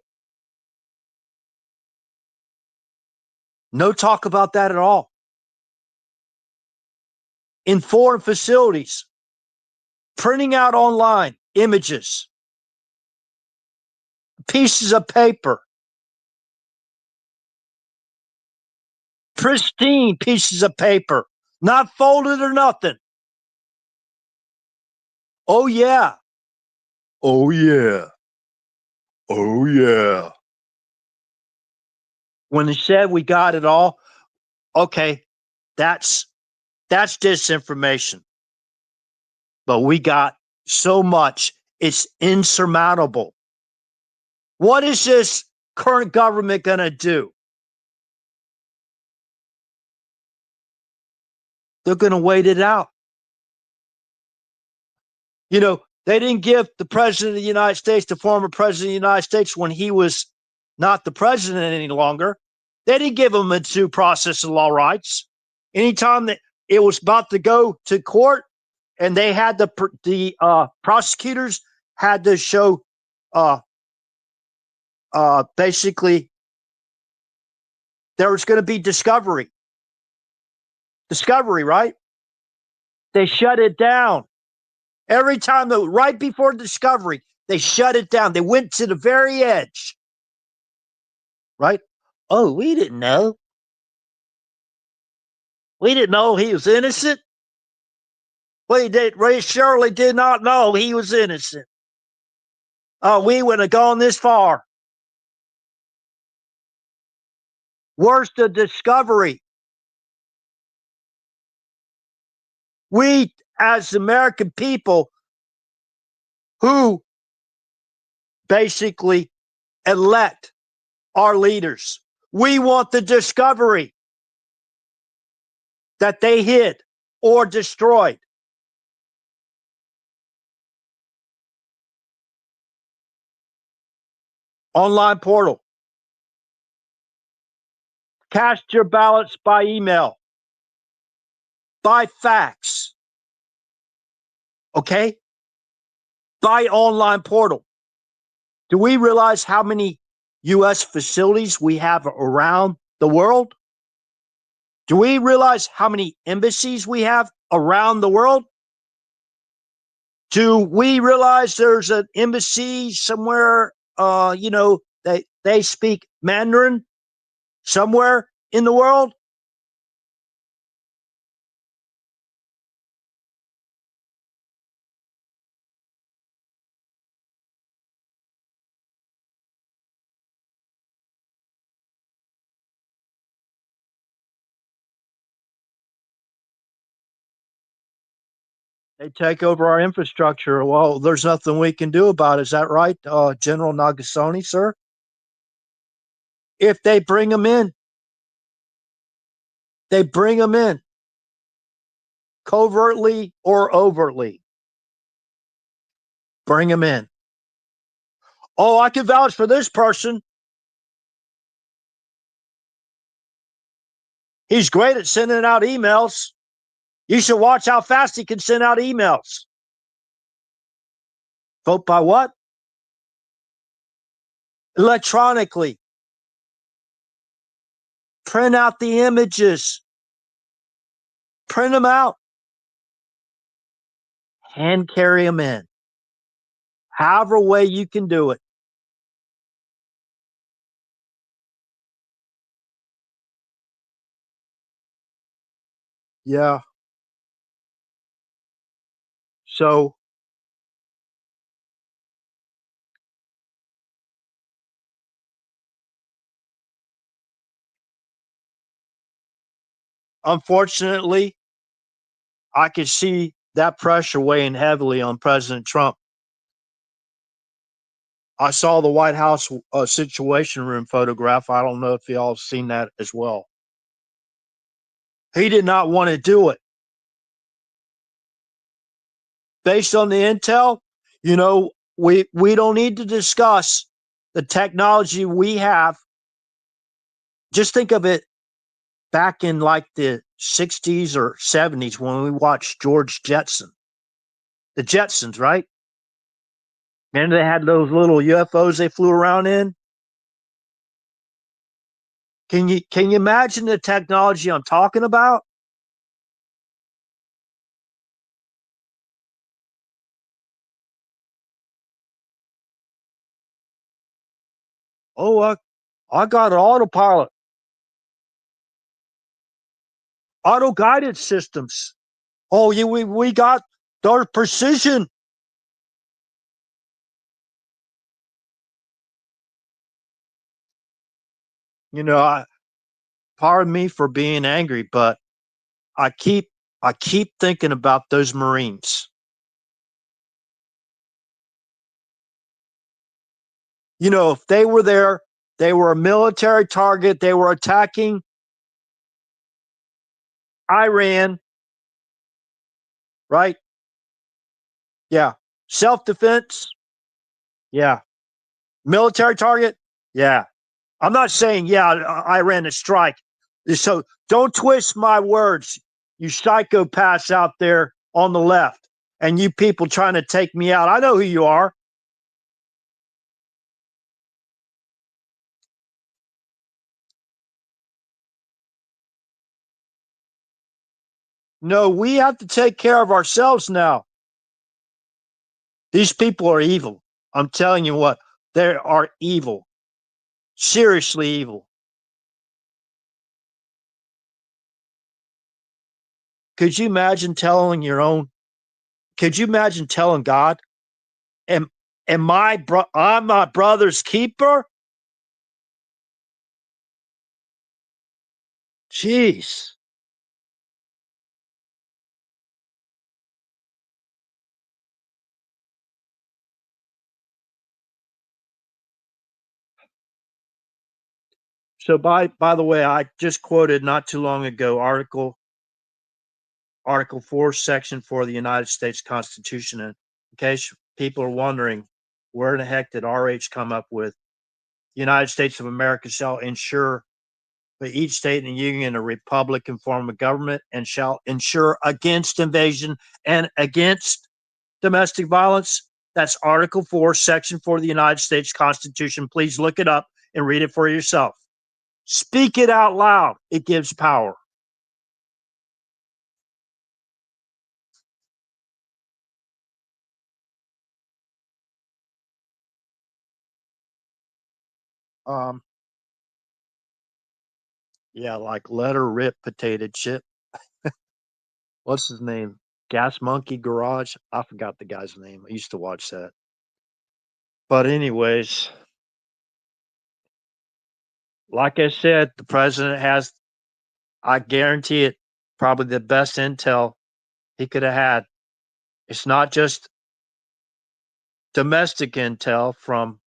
No talk about that at all. In foreign facilities, printing out online images, pieces of paper, pristine pieces of paper, not folded or nothing. Oh, yeah. Oh, yeah. Oh, yeah. When they said we got it all, okay, that's disinformation. But we got so much, it's insurmountable. What is this current government going to do? They're going to wait it out. They didn't give the president of the United States, the former president of the United States, when he was not the president any longer, they didn't give him a due process of law rights. Anytime that it was about to go to court, and they had the prosecutors had to show basically there was going to be discovery, right? They shut it down. Every time, right before discovery, they shut it down. They went to the very edge, right? Oh, we didn't know. We didn't know he was innocent. We surely did not know he was innocent. Oh, we wouldn't have gone this far. Worse, the discovery. We, as American people, who basically elect our leaders, we want the discovery that they hid or destroyed. Online portal. Cast your ballots by email, by fax. Okay? By online portal. Do we realize how many U.S. facilities we have around the world? Do we realize how many embassies we have around the world? Do we realize there's an embassy somewhere, they speak Mandarin somewhere in the world? They take over our infrastructure. Well, there's nothing we can do about it. Is that right, General Nagasone, sir? If they bring them in, they bring them in covertly or overtly. Bring them in. Oh, I can vouch for this person. He's great at sending out emails. You should watch how fast he can send out emails. Vote by what? Electronically. Print out the images. Print them out. Hand carry them in. However way you can do it. Yeah. So, unfortunately, I could see that pressure weighing heavily on President Trump. I saw the White House Situation Room photograph. I don't know if y'all have seen that as well. He did not want to do it. Based on the intel, we don't need to discuss the technology we have. Just think of it back in like the 60s or 70s when we watched George Jetson. The Jetsons, right? And they had those little UFOs they flew around in. Can you imagine the technology I'm talking about? Oh, I got an autopilot, auto guided systems. Oh, yeah, we got our precision. I pardon me for being angry, but I keep I keep thinking about those Marines. If they were there, they were a military target. They were attacking Iran, right? Yeah. Self defense. Yeah. Military target. Yeah. I'm not saying, yeah, Iran to strike. So don't twist my words, you psychopaths out there on the left, and you people trying to take me out. I know who you are. No, we have to take care of ourselves now. These people are evil. I'm telling you what, they are evil. Seriously evil. Could you imagine telling your own? Could you imagine telling God, I'm my brother's keeper? Jeez. So by the way, I just quoted not too long ago Article 4, Section 4 of the United States Constitution. And in case people are wondering, where the heck did RH come up with the United States of America shall ensure for each state in the Union a republican form of government and shall ensure against invasion and against domestic violence? That's Article 4, Section 4 of the United States Constitution. Please look it up and read it for yourself. Speak it out loud. It gives power. Um, Yeah, like let her rip potato chip. What's his name? Gas Monkey Garage. I forgot the guy's name. I used to watch that. But anyways, like I said, the president has, I guarantee it, probably the best intel he could have had. It's not just domestic intel from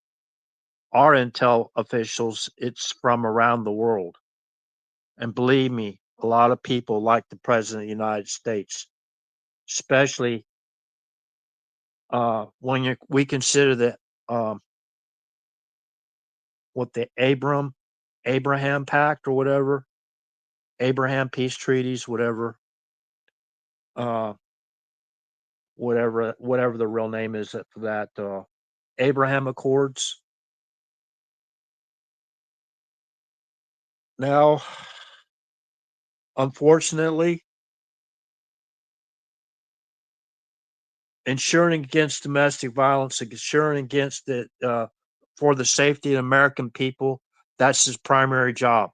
our intel officials, it's from around the world. And believe me, a lot of people like the president of the United States, especially we consider that what the Abraham Pact or Abraham peace treaties, uh, whatever the real name is for that, Abraham Accords. Now, unfortunately, ensuring against domestic violence, ensuring against it for the safety of American people, that's his primary job.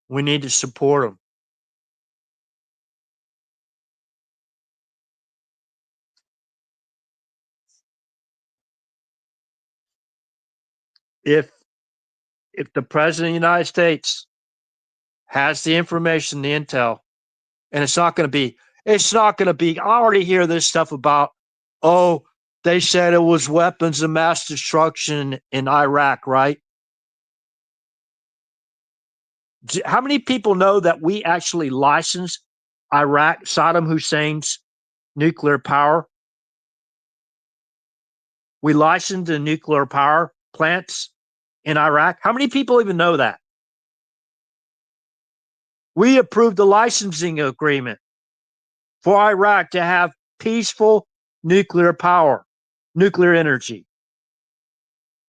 We need to support him. If the president of the United States has the information, the intel, and it's not going to be, I already hear this stuff about, oh, they said it was weapons of mass destruction in Iraq, right? How many people know that we actually licensed Iraq, Saddam Hussein's nuclear power? We licensed the nuclear power plants in Iraq. How many people even know that? We approved the licensing agreement for Iraq to have peaceful nuclear power, nuclear energy.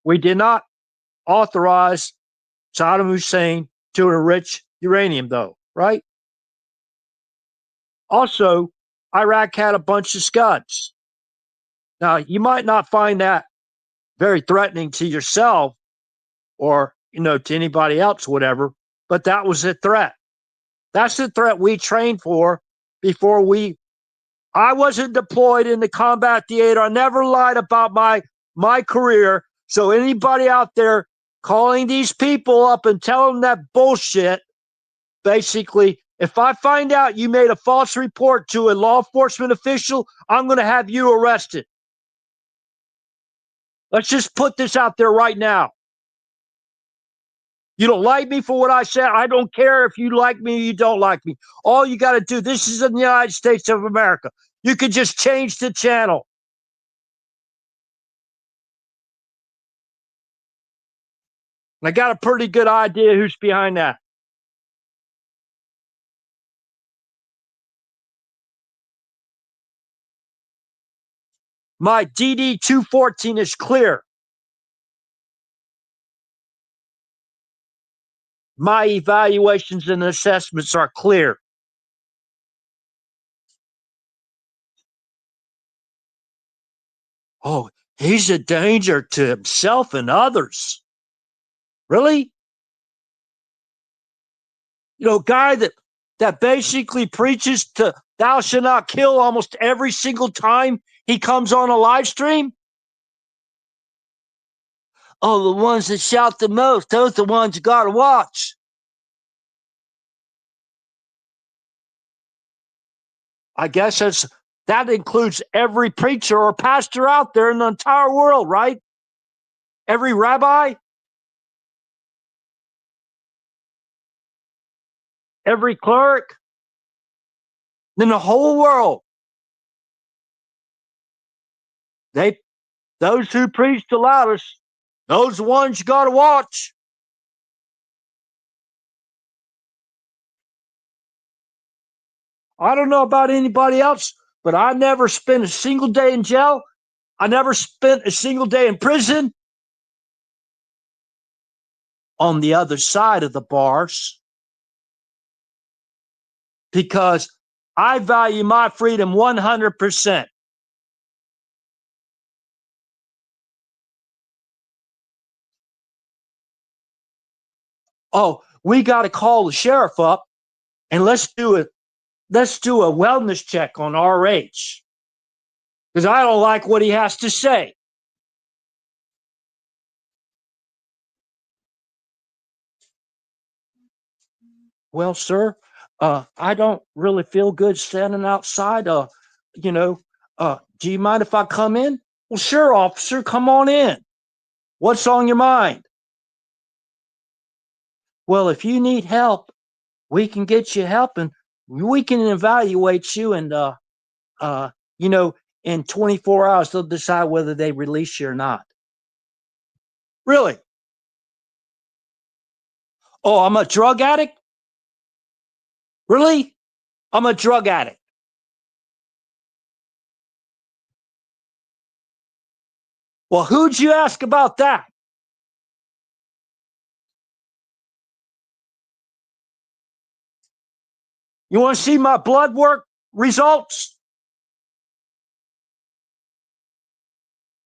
We did not authorize Saddam Hussein to enrich uranium, though, right? Also, Iraq had a bunch of scuds. Now, you might not find that very threatening to yourself or, to anybody else, whatever, but that was a threat. That's the threat we trained for before I wasn't deployed in the combat theater. I never lied about my career. So anybody out there calling these people up and telling them that bullshit, basically, if I find out you made a false report to a law enforcement official, I'm going to have you arrested. Let's just put this out there right now. You don't like me for what I said. I don't care if you like me or you don't like me. All you got to do, this is in the United States of America. You could just change the channel. And I got a pretty good idea who's behind that. My DD 214 is clear. My evaluations and assessments are clear. Oh, he's a danger to himself and others. Really? Guy that basically preaches to thou shalt not kill almost every single time he comes on a live stream. Oh, the ones that shout the most, those are the ones you gotta watch. I guess that includes every preacher or pastor out there in the entire world, right? Every rabbi, every cleric in the whole world. Those who preach the loudest, those are the ones you gotta watch. I don't know about anybody else, but I never spent a single day in jail. I never spent a single day in prison. On the other side of the bars, because I value my freedom 100%. oh, we got to call the sheriff up and let's do a wellness check on RH because I don't like what he has to say. Well, sir, I don't really feel good standing outside. You know, do you mind if I come in? Well, sure, officer, come on in. What's on your mind? Well, if you need help, we can get you help and we can evaluate you. And, uh, you know, in 24 hours, they'll decide whether they release you or not. Really? Oh, I'm a drug addict? Really? I'm a drug addict. Well, who'd you ask about that? You want to see my blood work results?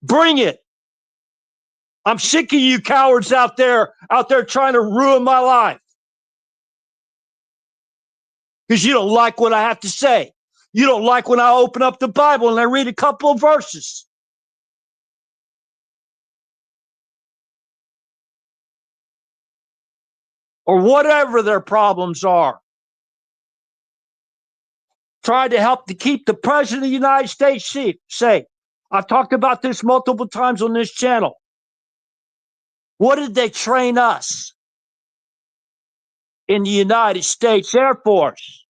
Bring it. I'm sick of you cowards out there trying to ruin my life. Because you don't like what I have to say. You don't like when I open up the Bible and I read a couple of verses. Or whatever their problems are. Try to help to keep the President of the United States safe. I've talked about this multiple times on this channel. What did they train us in the United States Air Force?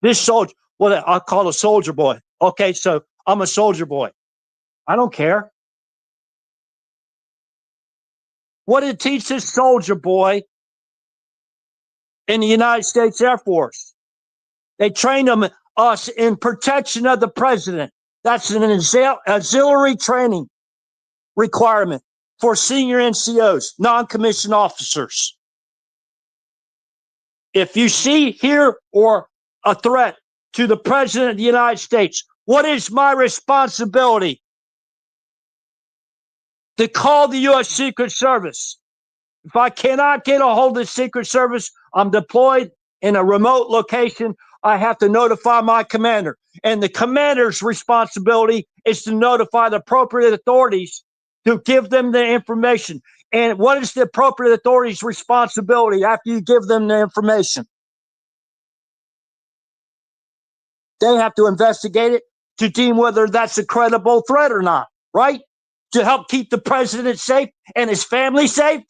This soldier, well, I call a soldier boy. Okay, so I'm a soldier boy. I don't care. What did it teach this soldier boy in the United States Air Force? They trained us in protection of the president. That's an auxiliary training requirement for senior NCOs, non-commissioned officers. If you see, hear, or a threat to the President of the United States, what is my responsibility? To call the U.S. Secret Service. If I cannot get a hold of the Secret Service, I'm deployed in a remote location. I have to notify my commander. And the commander's responsibility is to notify the appropriate authorities to give them the information. And what is the appropriate authority's responsibility after you give them the information? They have to investigate it to deem whether that's a credible threat or not, right? To help keep the president safe and his family safe.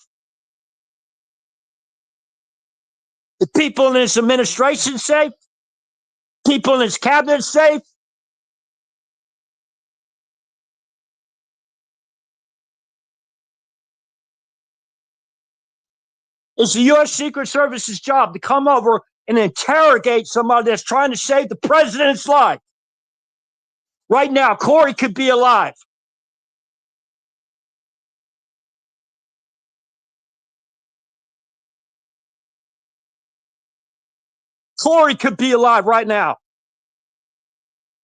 The people in his administration safe. People in his cabinet safe. It's the U.S. Secret Service's job to come over and interrogate somebody that's trying to save the president's life. Right now, Corey could be alive. Corey could be alive right now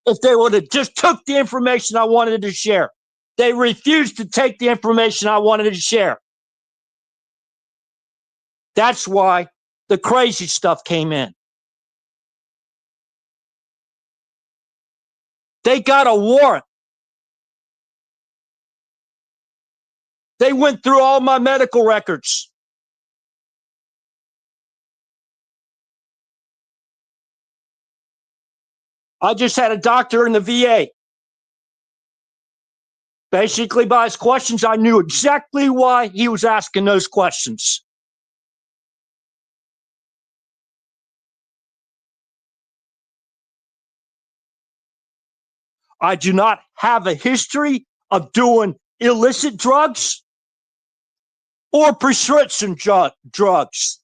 if they would have just took the information I wanted to share. They refused to take the information I wanted to share. That's why the crazy stuff came in. They got a warrant. They went through all my medical records. I just had a doctor in the VA. Basically, by his questions, I knew exactly why he was asking those questions. I do not have a history of doing illicit drugs or prescription drugs.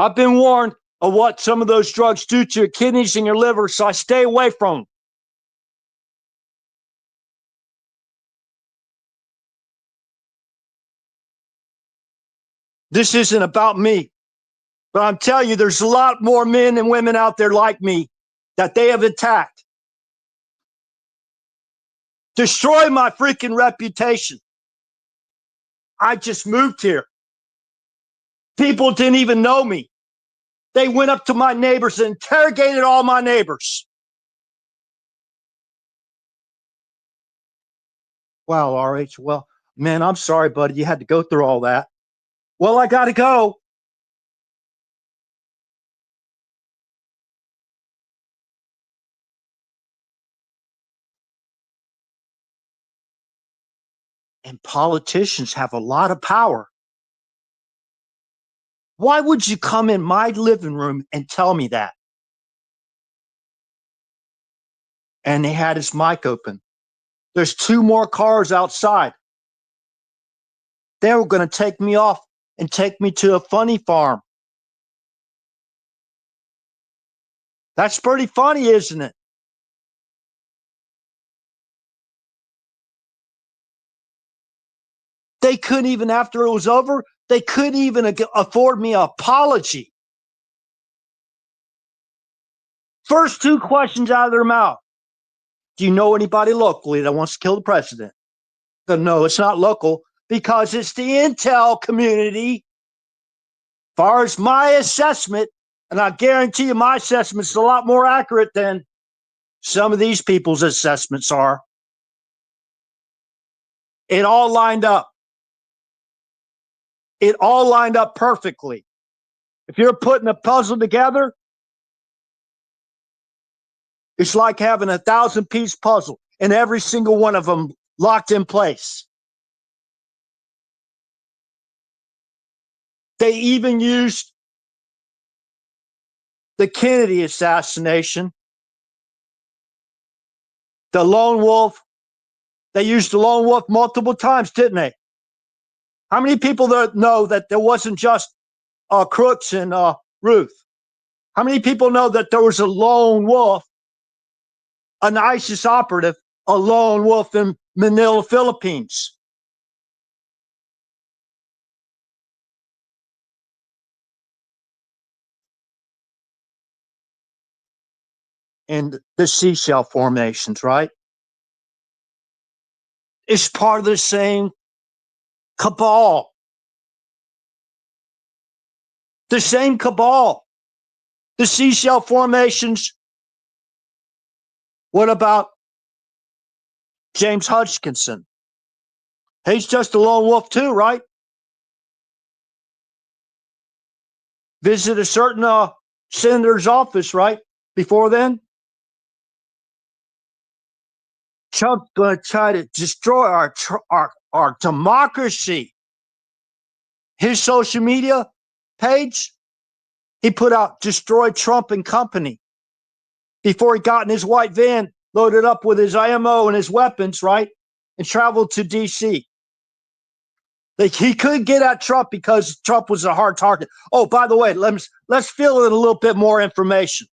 I've been warned of what some of those drugs do to your kidneys and your liver, so I stay away from them. This isn't about me, but I'm telling you, there's a lot more men and women out there like me that they have attacked. destroy my freaking reputation. I just moved here. People didn't even know me. They went up to my neighbors and interrogated all my neighbors. Wow, RH. Well, man, I'm sorry, buddy. You had to go through all that. Well, I got to go. And politicians have a lot of power. Why would you come in my living room and tell me that? And he had his mic open. There's 2 more cars outside. They were going to take me off and take me to a funny farm. That's pretty funny, isn't it? They couldn't even, after it was over, they couldn't even afford me an apology. First 2 questions out of their mouth. Do you know anybody locally that wants to kill the president? No, it's not local because it's the intel community. As far as my assessment, and I guarantee you my assessment is a lot more accurate than some of these people's assessments are. It all lined up. It all lined up perfectly. If you're putting a puzzle together, it's like having a 1,000-piece puzzle and every single one of them locked in place. They even used the Kennedy assassination, the lone wolf. They used the lone wolf multiple times, didn't they? How many people know that there wasn't just Crooks and Ruth? How many people know that there was a lone wolf, an ISIS operative, a lone wolf in Manila, Philippines? And the seashell formations, right? It's part of the same cabal. The same cabal. The seashell formations. What about James Hodgkinson? He's just a lone wolf too, right? Visit a certain senator's office, right? Before then, Trump's going to try to destroy our democracy. His social media page, he put out "Destroy Trump and Company" before he got in his white van, loaded up with his ammo and his weapons, right, and traveled to D.C. Like he could get at Trump because Trump was a hard target. Oh, by the way, let's fill in a little bit more information.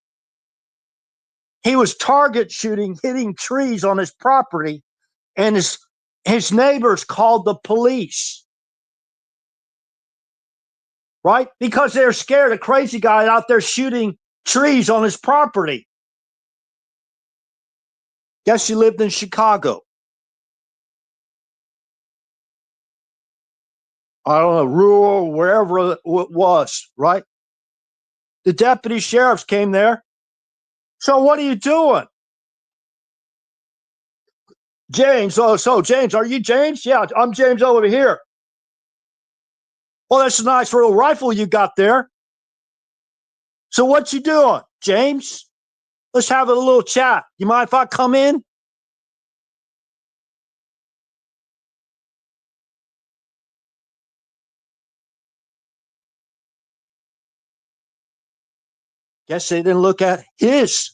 He was target shooting, hitting trees on his property, and his neighbors called the police. Right? Because they're scared of crazy guy out there shooting trees on his property. Guess he lived in Chicago. I don't know, rural, wherever it was, right? The deputy sheriffs came there. So what are you doing? James, so James, are you James? Yeah, I'm James over here. Well, that's a nice little rifle you got there. So what you doing, James? Let's have a little chat. You mind if I come in? Guess they didn't look at his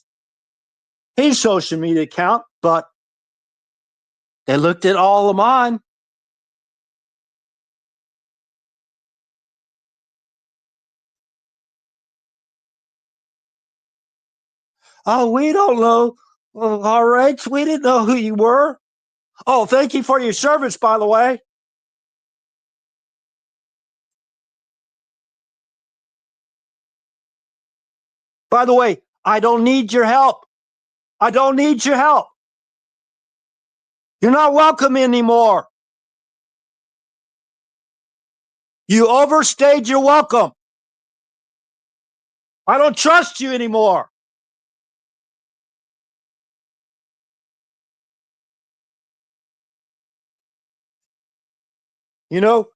social media account, but they looked at all of mine. Oh, we don't know. All right, we didn't know who you were. Oh, thank you for your service, by the way. By the way, I don't need your help. I don't need your help. You're not welcome anymore. You overstayed your welcome. I don't trust you anymore. You know,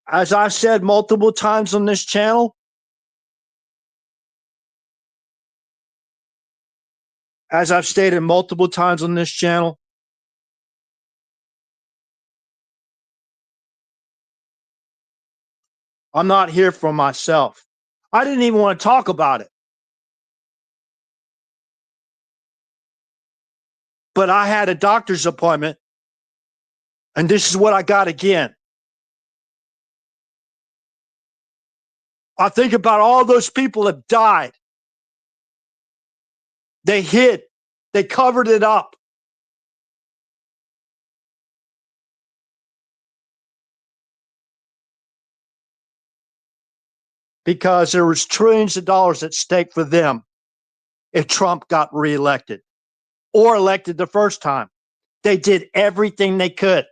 as I've said multiple times on this channel, as I've stated multiple times on this channel, I'm not here for myself. I didn't even want to talk about it. But I had a doctor's appointment, and this is what I got again. I think about all those people that died. They hid, they covered it up. Because there was trillions of dollars at stake for them if Trump got reelected or elected the first time. They did everything they could.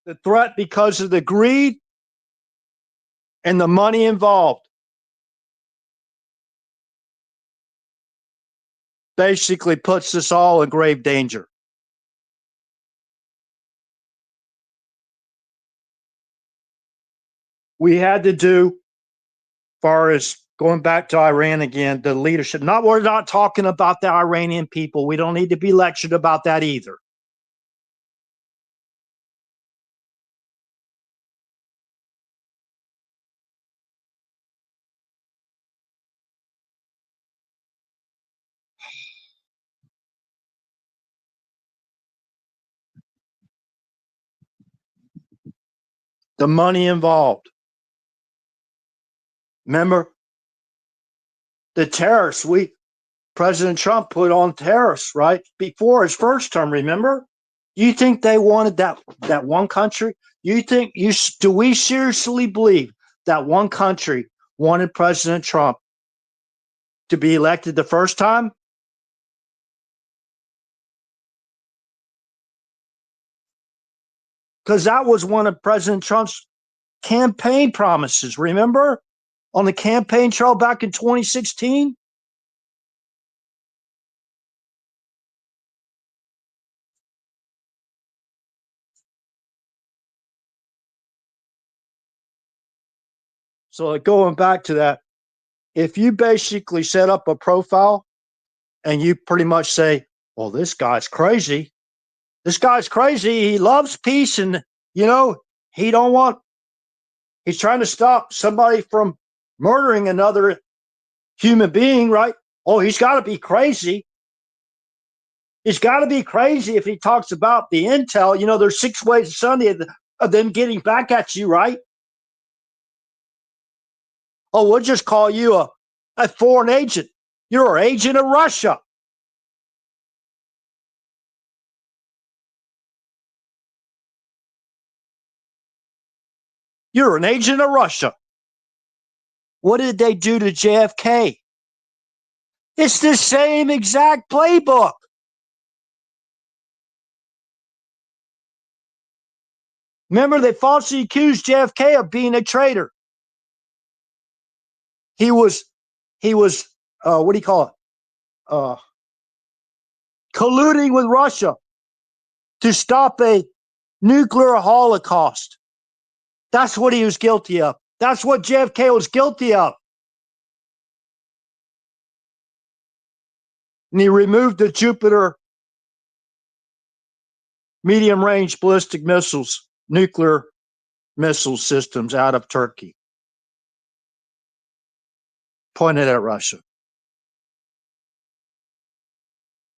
The threat, because of the greed and the money involved, basically puts us all in grave danger. We had to do, as far as going back to Iran again, the leadership. We're not talking about the Iranian people. We don't need to be lectured about that either. The money involved. Remember the tariffs President Trump put on tariffs, right? Before his first term, remember? You think they wanted that one country? Do we seriously believe that one country wanted President Trump to be elected the first time? Because that was one of President Trump's campaign promises, remember? On the campaign trail back in 2016? So going back to that, if you basically set up a profile and you pretty much say, well, this guy's crazy. This guy's crazy. He loves peace and, you know, he don't want, he's trying to stop somebody from murdering another human being, right? Oh, he's got to be crazy. He's got to be crazy if he talks about the intel. You know, there's 6 ways to Sunday of them getting back at you, right? Oh, we'll just call you a foreign agent. You're an agent of Russia. You're an agent of Russia. What did they do to JFK? It's the same exact playbook. Remember, they falsely accused JFK of being a traitor. He was, what do you call it? Colluding with Russia to stop a nuclear holocaust. That's what he was guilty of. That's what JFK was guilty of. And he removed the Jupiter medium-range ballistic missiles, nuclear missile systems out of Turkey, pointed at Russia.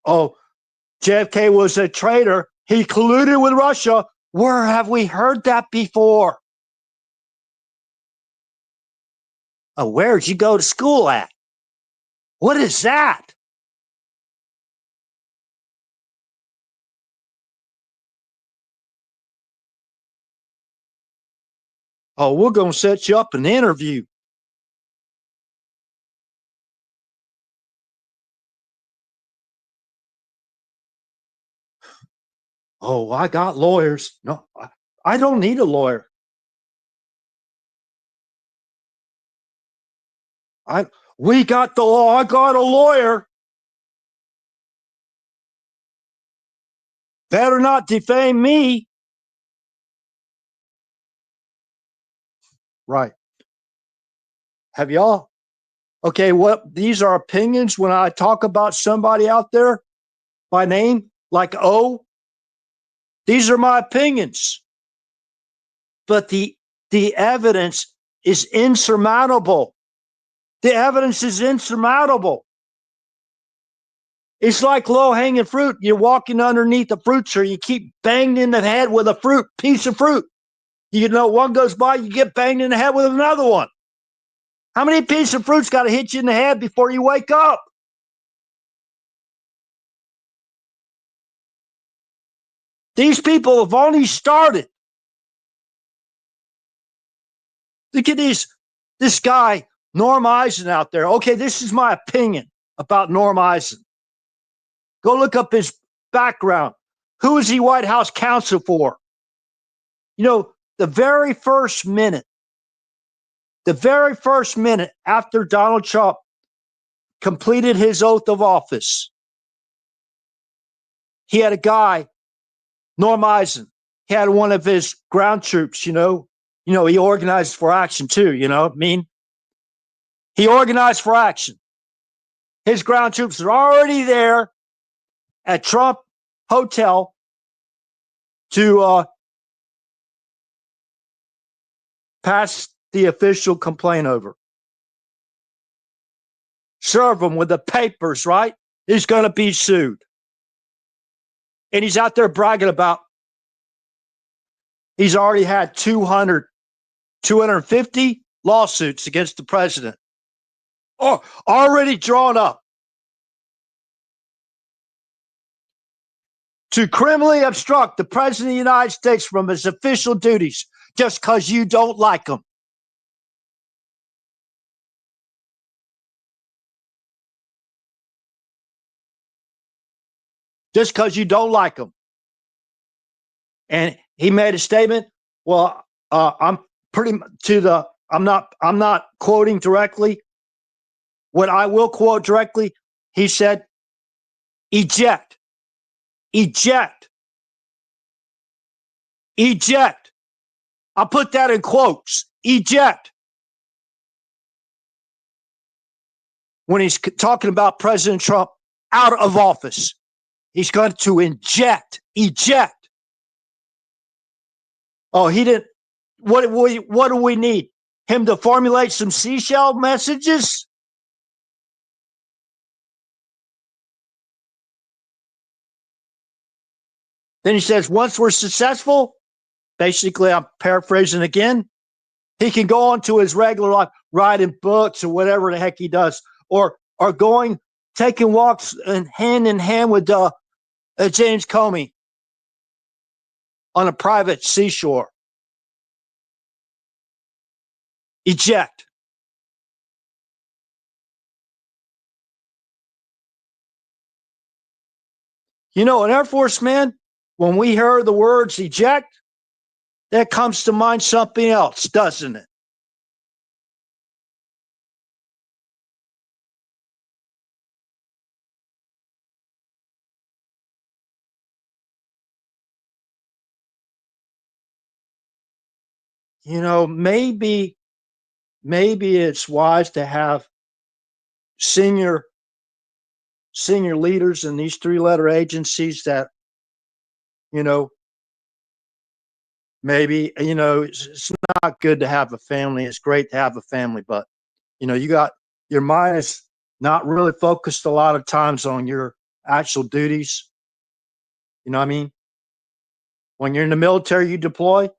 Oh, JFK was a traitor. He colluded with Russia. Where have we heard that before? Oh, where'd you go to school at? What is that? Oh, we're going to set you up an interview. Oh, I got lawyers. No, I don't need a lawyer. We got the law. I got a lawyer. Better not defame me. Right. Have y'all? Okay, what these are opinions when I talk about somebody out there by name, like O. These are my opinions. But the evidence is insurmountable. The evidence is insurmountable. It's like low-hanging fruit. You're walking underneath a fruit tree. You keep banging in the head with a piece of fruit. You know, one goes by, you get banged in the head with another one. How many pieces of fruit's got to hit you in the head before you wake up? These people have only started. Look at this guy, Norm Eisen, out there. Okay, this is my opinion about Norm Eisen. Go look up his background. Who is he White House counsel for? You know, the very first minute after Donald Trump completed his oath of office, he had a guy, Norm Eisen. He had one of his ground troops, he organized for action too, he organized for action. His ground troops are already there at Trump Hotel to pass the official complaint over. Serve him with the papers, right? He's going to be sued. And he's out there bragging about he's already had 250 lawsuits against the president. Oh, already drawn up to criminally obstruct the president of the United States from his official duties just because you don't like him. Just because you don't like him. And he made a statement. Well, I'm not quoting directly. What I will quote directly, he said, eject, eject, eject. I'll put that in quotes, eject. When he's talking about President Trump out of office, he's going to eject. Oh, he didn't. What do we need? Him to formulate some seashell messages? Then he says, once we're successful, basically, I'm paraphrasing again, he can go on to his regular life, writing books or whatever the heck he does, or taking walks and hand in hand with James Comey on a private seashore. Eject. You know, an Air Force man, when we hear the words eject, that comes to mind something else, doesn't it? You know, maybe it's wise to have senior leaders in these three-letter agencies that, maybe, it's not good to have a family. It's great to have a family, but, you got your mind is not really focused a lot of times on your actual duties. You know what I mean? When you're in the military, you deploy,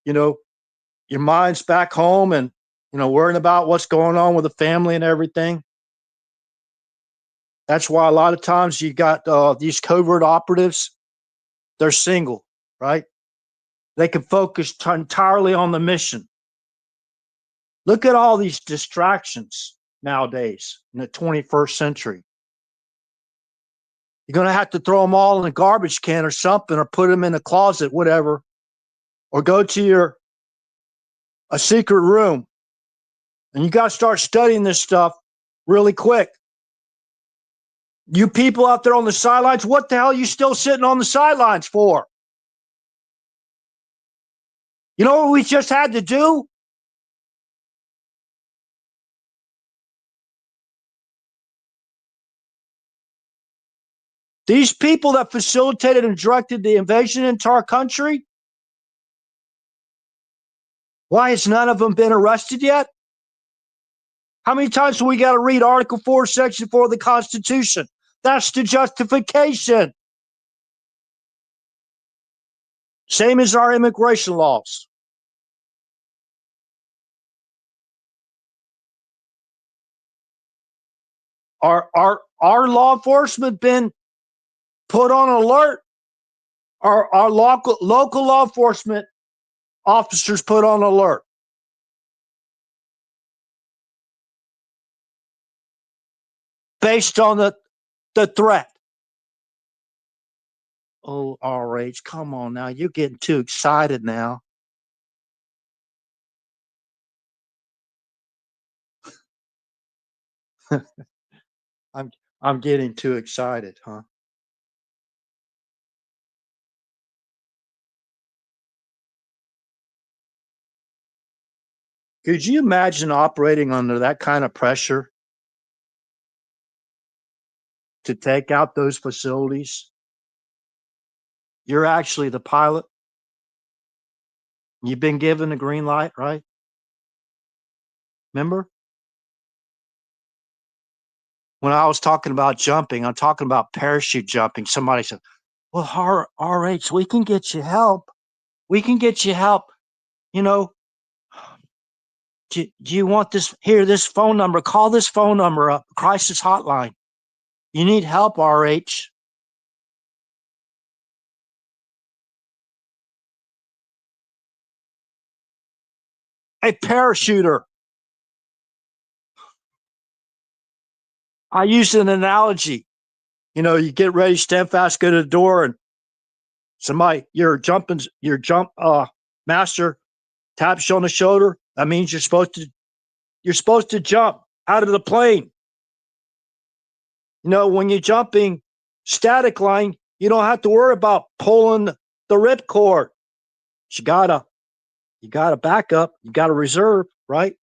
your mind's back home and, worrying about what's going on with the family and everything. That's why a lot of times you got these covert operatives. They're single, right? They can focus entirely on the mission. Look at all these distractions nowadays in the 21st century. You're going to have to throw them all in a garbage can or something, or put them in a closet, whatever, or go to a secret room. And you got to start studying this stuff really quick. You people out there on the sidelines, what the hell are you still sitting on the sidelines for? You know what we just had to do? These people that facilitated and directed the invasion into our country, why has none of them been arrested yet? How many times do we got to read Article 4, Section 4 of the Constitution? That's the justification. Same as our immigration laws. Our law enforcement been put on alert? Our local law enforcement officers put on alert? Based on the threat. Oh, RH, come on now. You're getting too excited now. I'm getting too excited, huh? Could you imagine operating under that kind of pressure to take out those facilities? You're actually the pilot. You've been given the green light, right? Remember? When I was talking about jumping, I'm talking about parachute jumping. Somebody said, well, RH, we can get you help. We can get you help. You know, do you want this? Here, this phone number. Call this phone number up, crisis hotline. You need help, RH. A parachuter. I use an analogy. You know, you get ready, stand fast, go to the door, and somebody, your jump master taps you on the shoulder. That means you're supposed to jump out of the plane. You know, when you're jumping static line, you don't have to worry about pulling the ripcord. You gotta back up, you gotta reserve, right?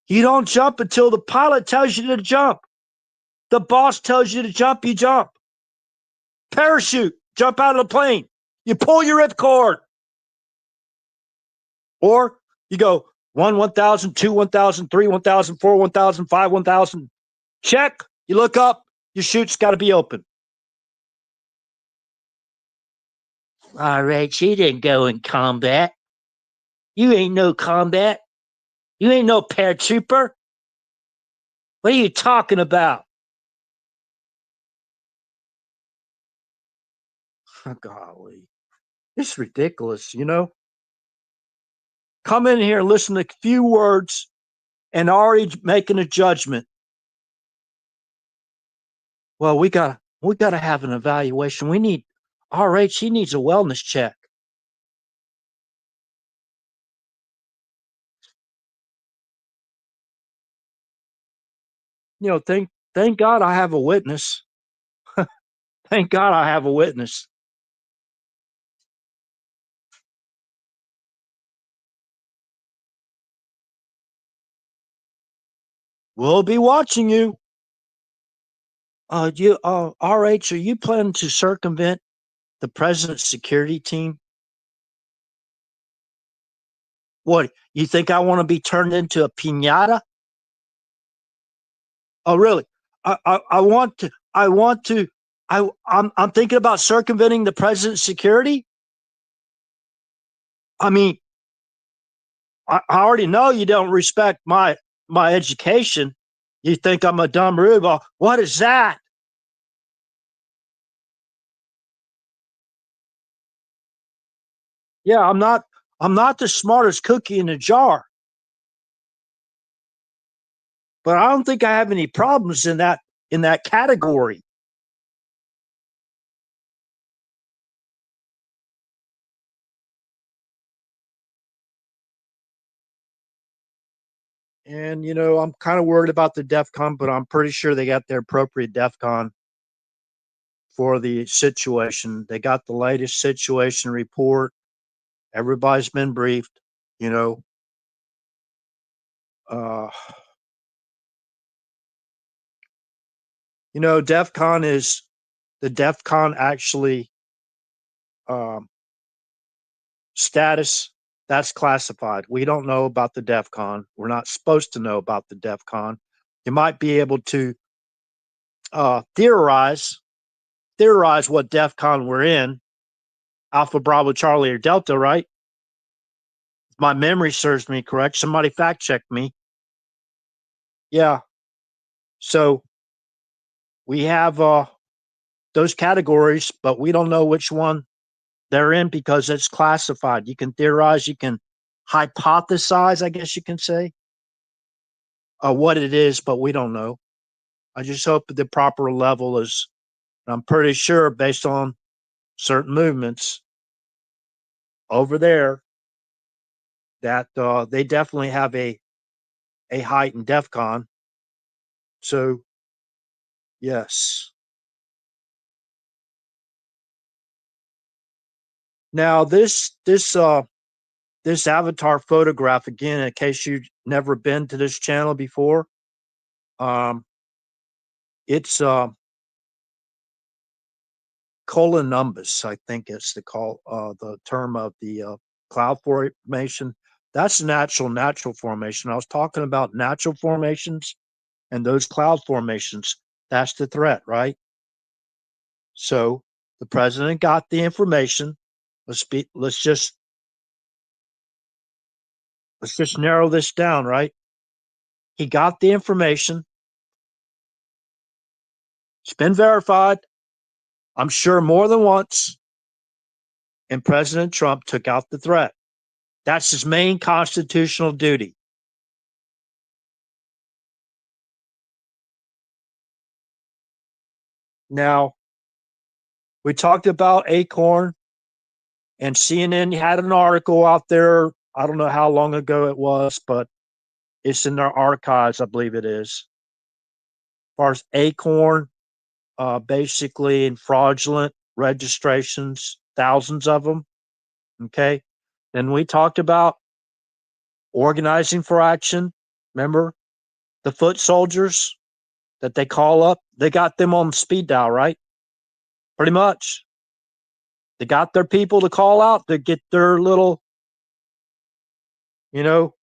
You don't jump until the pilot tells you to jump. The boss tells you to jump, you jump. Parachute, jump out of the plane. You pull your ripcord. Or you go 1,000, 2, 1,000, 3, 1,000, 4, 1,000, 5, 1,000. Check. You look up, your chute's got to be open. All right, you didn't go in combat. You ain't no combat. You ain't no paratrooper. What are you talking about? Oh, golly. It's ridiculous, you know? Come in here, listen to a few words, and already making a judgment. Well, we gotta have an evaluation. We need RH, he needs a wellness check. You know, thank God I have a witness. Thank God I have a witness. We'll be watching you. RH, are you planning to circumvent the president's security team? What, you think I want to be turned into a piñata? Oh, really? I want to. I'm thinking about circumventing the president's security. I mean, I already know you don't respect my education. You think I'm a dumb rube. What is that? Yeah, I'm not the smartest cookie in the jar, but I don't think I have any problems in that category. And I'm kind of worried about the DEFCON, but I'm pretty sure they got their appropriate DEFCON for the situation. They got the latest situation report. Everybody's been briefed. You know, uh, DEFCON is the DEFCON actually um, status that's classified. We don't know about the DEFCON. We're not supposed to know about the DEFCON. You might be able to theorize what DEFCON we're in, Alpha, Bravo, Charlie, or Delta, right? If my memory serves me correct. Somebody fact check me. Yeah. So we have those categories, but we don't know which one they're in because it's classified. You can theorize, you can hypothesize, I guess you can say, what it is, but we don't know. I just hope the proper level is, I'm pretty sure based on certain movements over there that they definitely have a heightened DEFCON. So, yes. Now, this avatar photograph again, in case you've never been to this channel before, um, it's columbus, I think it's the term of the cloud formation. That's natural formation. I was talking about natural formations and those cloud formations. That's the threat, right? So the president got the information. Let's just narrow this down, right? He got the information. It's been verified, I'm sure, more than once, and President Trump took out the threat. That's his main constitutional duty. Now, we talked about Acorn, and CNN had an article out there. I don't know how long ago it was, but it's in their archives, I believe it is. As far as Acorn, basically in fraudulent registrations, thousands of them. Okay. Then we talked about organizing for action. Remember the foot soldiers that they call up? They got them on speed dial, right? Pretty much. They got their people to call out to get their little, you know,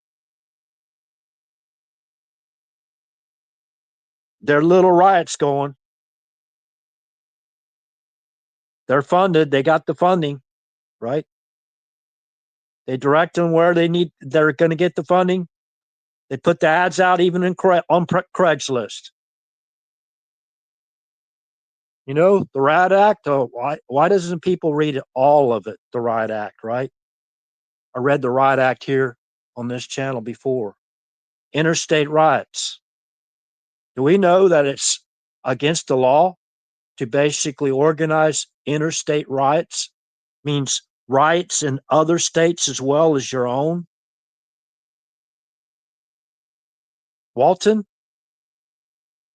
their little riots going. They're funded. They got the funding, right? They direct them where they're going to get the funding. They put the ads out even on Craigslist. The Riot Act. Oh, why doesn't people read all of it? The Riot Act, right? I read the Riot Act here on this channel before. Interstate riots. Do we know that it's against the law to basically organize interstate riots? Means riots in other states as well as your own. Walton,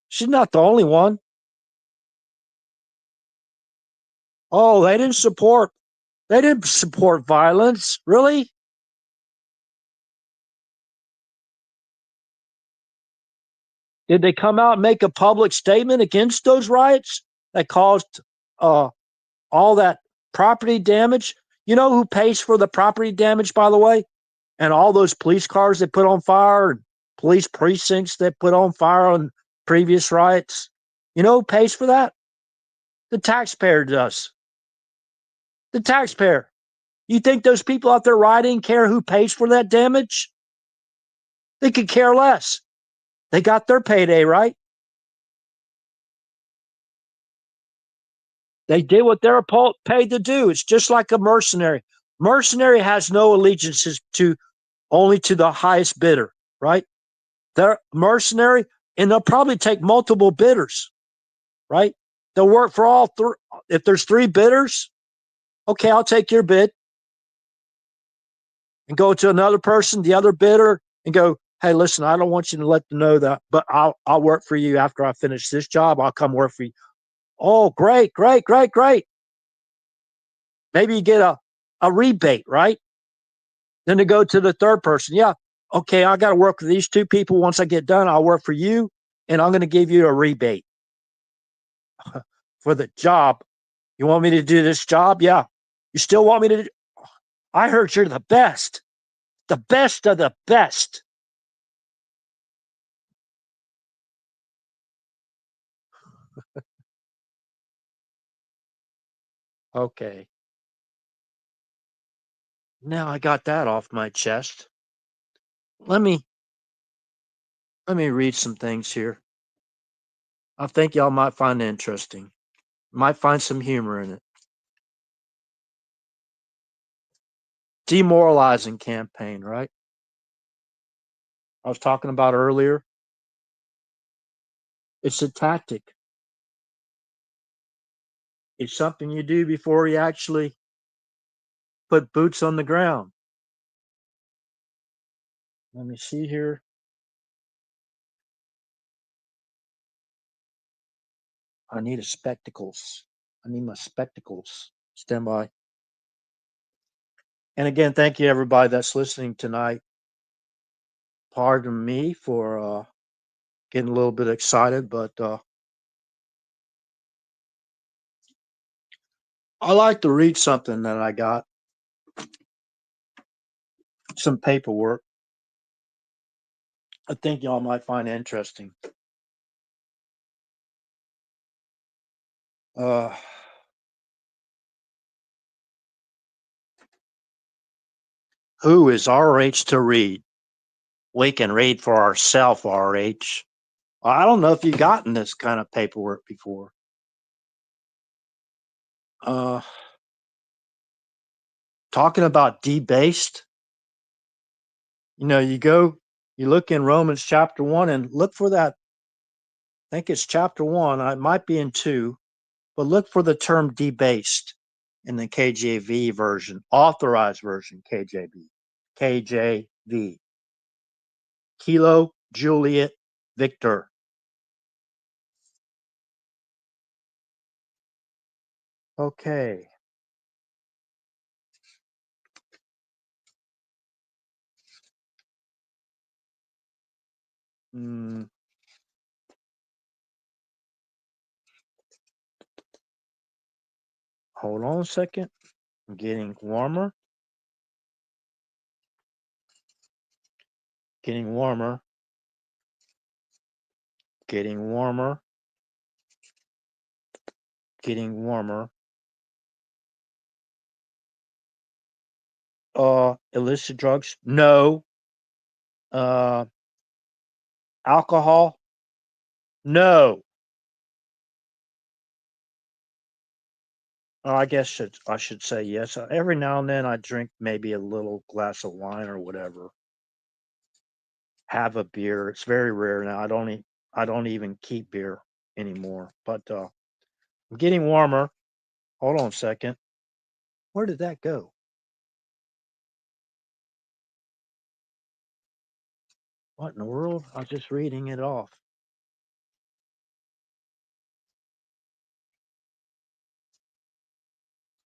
she's not the only one. Oh, they didn't support violence, really? Did they come out and make a public statement against those riots that caused uh, all that property damage? You know who pays for the property damage, by the way? And all those police cars they put on fire, and police precincts they put on fire on previous riots. You know who pays for that? The taxpayer does. The taxpayer. You think those people out there rioting care who pays for that damage? They could care less. They got their payday, right? They did what they're paid to do. It's just like a mercenary. Mercenary has no allegiances to only to the highest bidder, right? They're mercenary, and they'll probably take multiple bidders, right? They'll work for all three. If there's three bidders, okay, I'll take your bid, and go to another person, the other bidder, and go, hey, listen, I don't want you to let them know that, but I'll work for you after I finish this job. I'll come work for you. Oh, great, great, great, great. Maybe you get a rebate, right? Then to go to the third person. Yeah, okay, I got to work with these two people. Once I get done, I'll work for you, and I'm going to give you a rebate for the job. You want me to do this job? Yeah. You still want me to? I heard you're the best of the best. Okay. Now I got that off my chest. Let me let me read some things here. I think y'all might find it interesting. Might find some humor in it. Demoralizing campaign, right? I was talking about earlier. It's a tactic. It's something you do before you actually put boots on the ground. Let me see here. I need a spectacles. I need my spectacles. Stand by. And again, thank you everybody that's listening tonight. Pardon me for getting a little bit excited, but I like to read something that I got, some paperwork. I think y'all might find interesting. Uh, who is RH to read? We can read for ourselves, RH. I don't know if you've gotten this kind of paperwork before. Uh, talking about debased, you look in Romans chapter 1 and look for that. I think it's chapter 1. I might be in 2, but look for the term debased in the KJV version, authorized version, KJV. KJV. Kilo Juliet Victor. Okay. Mm, hold on a second. I'm getting warmer. Getting warmer. Getting warmer. Getting warmer. Illicit drugs? No. Uh, alcohol? No. I guess I should say yes. Every now and then I drink maybe a little glass of wine or whatever. Have a beer. It's very rare now. I don't even keep beer anymore. But I'm getting warmer. Hold on a second. Where did that go? What in the world? I was just reading it off.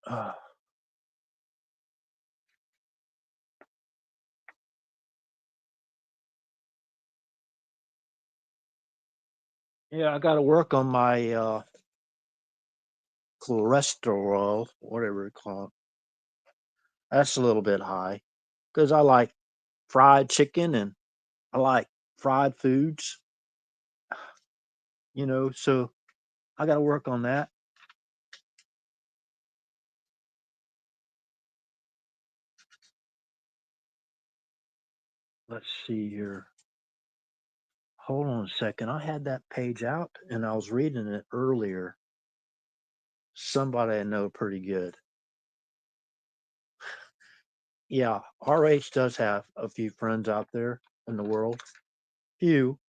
Uh, yeah, I got to work on my cholesterol, whatever it's called. That's a little bit high because I like fried chicken and I like fried foods, so I got to work on that. Let's see here. Hold on a second. I had that page out and I was reading it earlier. Somebody I know pretty good. Yeah, RH does have a few friends out there in the world. Few,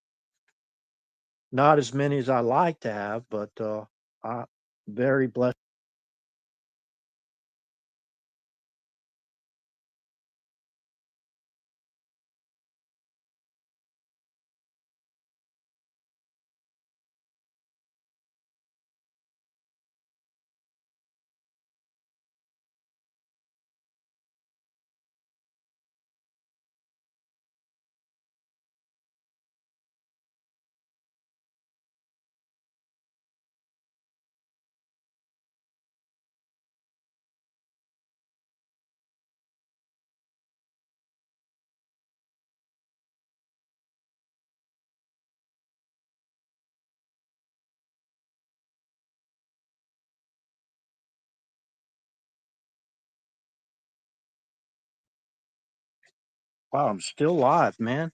not as many as I like to have, but I very blessed. Wow, I'm still live, man.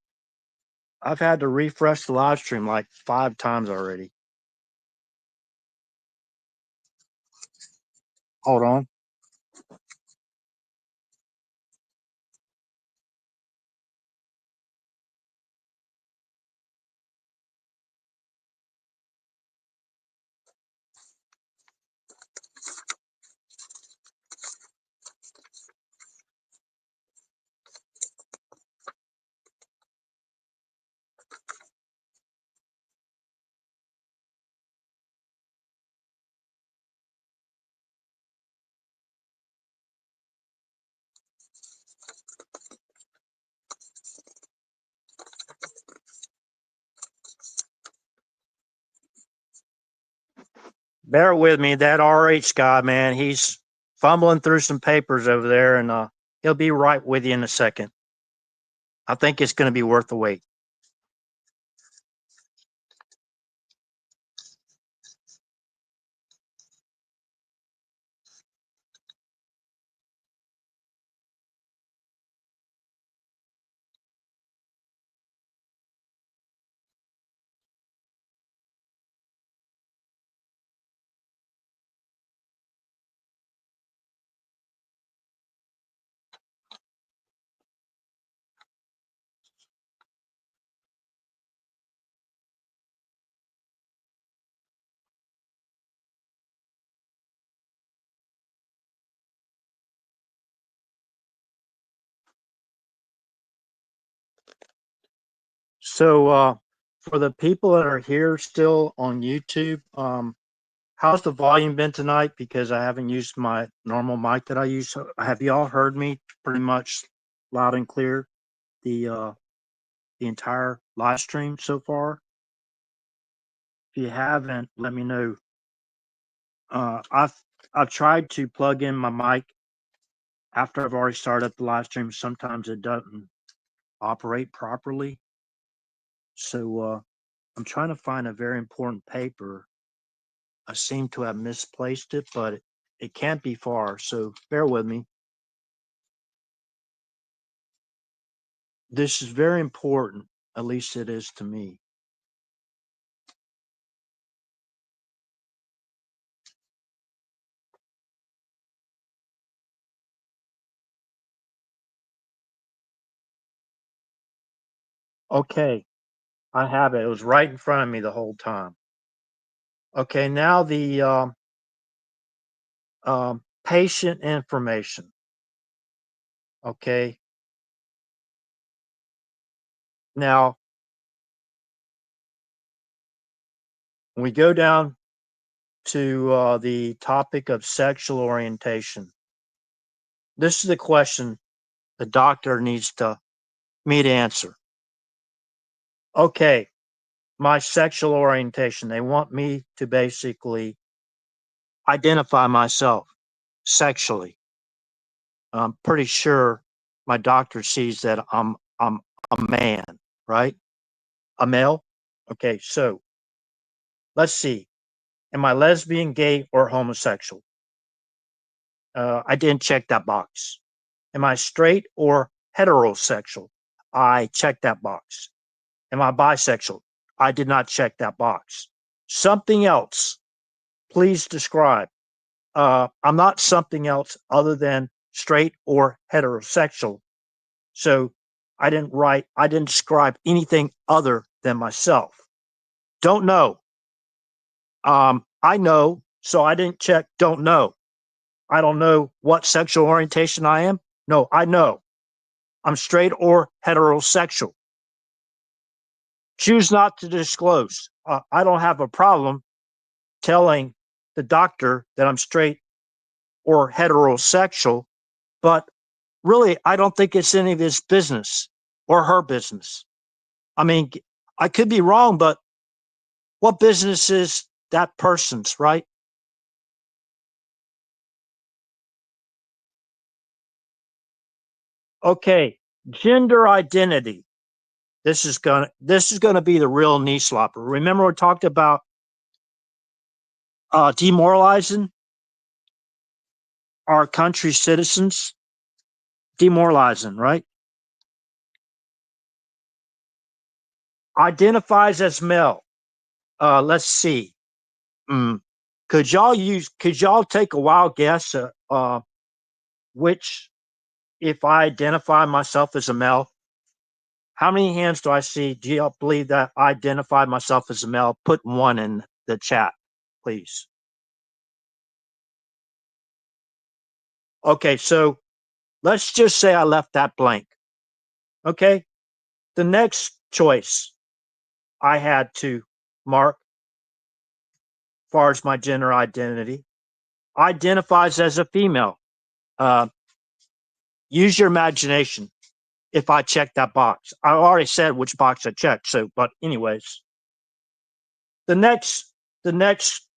I've had to refresh the live stream like 5 times already. Hold on. Bear with me. That RH guy, man, he's fumbling through some papers over there, and he'll be right with you in a second. I think it's going to be worth the wait. So, for the people that are here still on YouTube, how's the volume been tonight? Because I haven't used my normal mic that I use. So have y'all heard me pretty much loud and clear the entire live stream so far? If you haven't, let me know. Uh, I've I've tried to plug in my mic after I've already started up the live stream. Sometimes it doesn't operate properly. So I'm trying to find a very important paper. I seem to have misplaced it, but it can't be far. So bear with me. This is very important. At least it is to me. Okay, I have it. It was right in front of me the whole time. Okay, now the patient information. Okay, now when we go down to the topic of sexual orientation, this is the question the doctor needs to me to answer. Okay, my sexual orientation. They want me to basically identify myself sexually. I'm pretty sure my doctor sees that I'm a man, right? A male. Okay, so let's see. Am I lesbian, gay, or homosexual? I didn't check that box. Am I straight or heterosexual? I checked that box. Am I bisexual? I did not check that box. Something else. Please describe. I'm not something else other than straight or heterosexual. So I didn't describe anything other than myself. Don't know. I know, so I didn't check don't know. I don't know what sexual orientation I am. No, I know. I'm straight or heterosexual. Choose not to disclose. I don't have a problem telling the doctor that I'm straight or heterosexual, but really, I don't think it's any of his business or her business. I mean, I could be wrong, but what business is that person's, right? Okay, gender identity. This is gonna be the real knee slopper. Remember we talked about demoralizing our country's citizens, demoralizing, right? Identifies as male. Let's see. Mm. Could y'all take a wild guess which, if I identify myself as a male, how many hands do I see? Do y'all believe that I identify myself as a male? Put one in the chat, please. Okay, so let's just say I left that blank. Okay, the next choice I had to mark, as far as my gender identity, identifies as a female. Uh, use your imagination. If I check that box, I already said which box I checked. So, but anyways, the next the next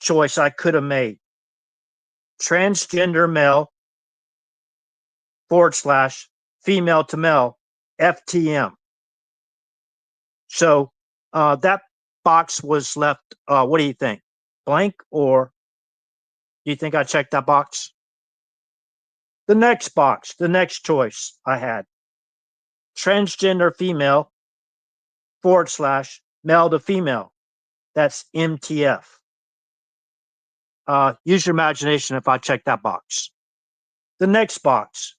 choice I could have made, transgender male / female to male, FTM. So that box was left. What do you think? Blank, or do you think I checked that box? The next box, the next choice I had, transgender female / male to female. That's MTF. Use your imagination if I check that box. The next box,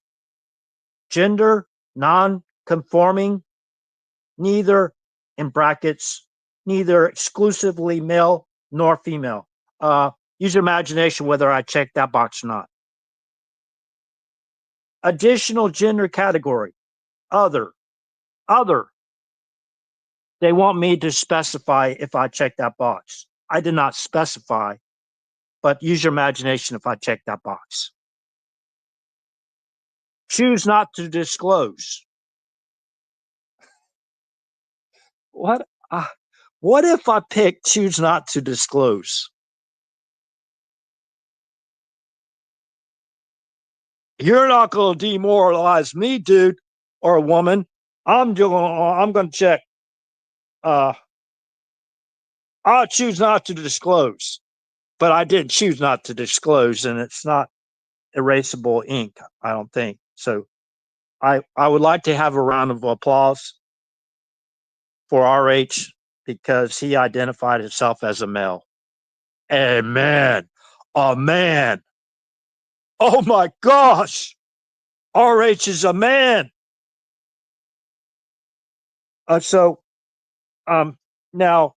gender non-conforming, neither, in brackets, neither exclusively male nor female. Use your imagination whether I check that box or not. Additional gender category, other, other. They want me to specify if I check that box. I did not specify, but use your imagination if I check that box. Choose not to disclose. What? What if I pick choose not to disclose? You're not going to demoralize me, dude, or a woman. I'm going to check. Uh, I'll choose not to disclose, but I did choose not to disclose, and it's not erasable ink, I don't think. So I would like to have a round of applause for RH because he identified himself as a male. And man, a man. Oh my gosh, RH is a man. So um, now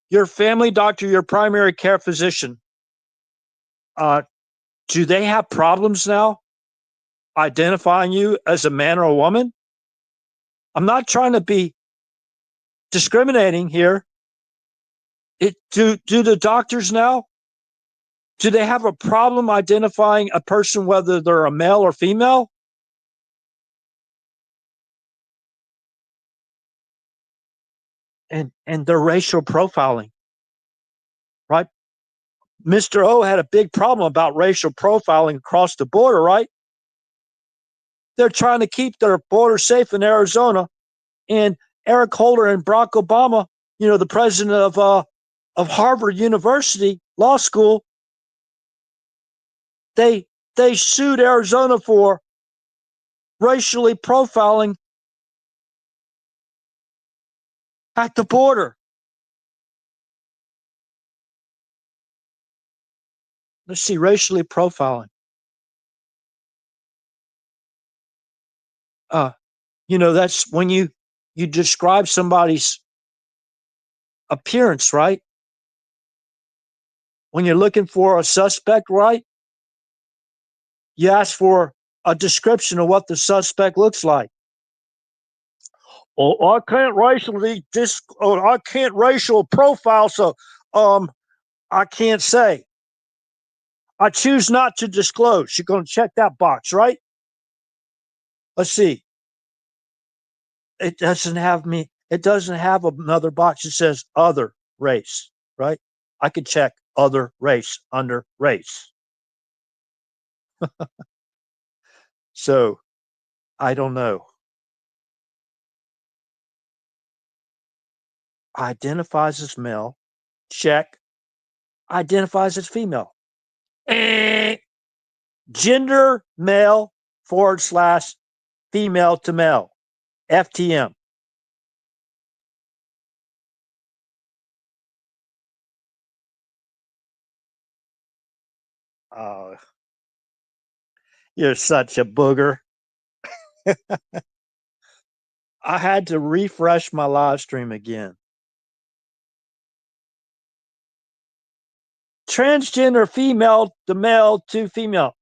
your family doctor, your primary care physician, uh, do they have problems now identifying you as a man or a woman? I'm not trying to be discriminating here. Do the doctors now, do they have a problem identifying a person whether they're a male or female? And their racial profiling, right? Mr. O had a big problem about racial profiling across the border, right? They're trying to keep their border safe in Arizona, and Eric Holder and Barack Obama, the president of Harvard University Law School, they sued Arizona for racially profiling at the border. Let's see, racially profiling. Uh, that's when you describe somebody's appearance, right? When you're looking for a suspect, right? You ask for a description of what the suspect looks like. Oh, I can't I can't racial profile, so I can't say. I choose not to disclose. You're going to check that box, right? Let's see. It doesn't have me. It doesn't have another box that says other race, right? I could check other race under race. So I don't know. Identifies as male. Check. Identifies as female. Gender male / female to male. FTM. Oh, you're such a booger. I had to refresh my live stream again. Transgender female to male to female.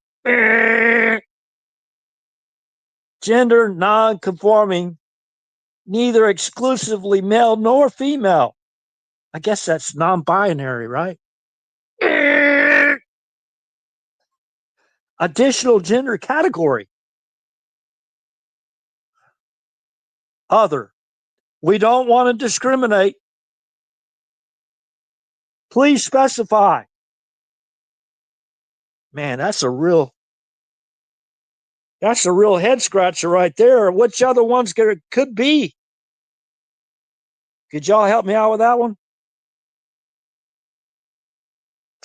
Gender non-conforming, neither exclusively male nor female. I guess that's non-binary, right? Additional gender category. Other. We don't want to discriminate. Please specify. Man, that's a real head scratcher right there. Which other ones could be? Could y'all help me out with that one?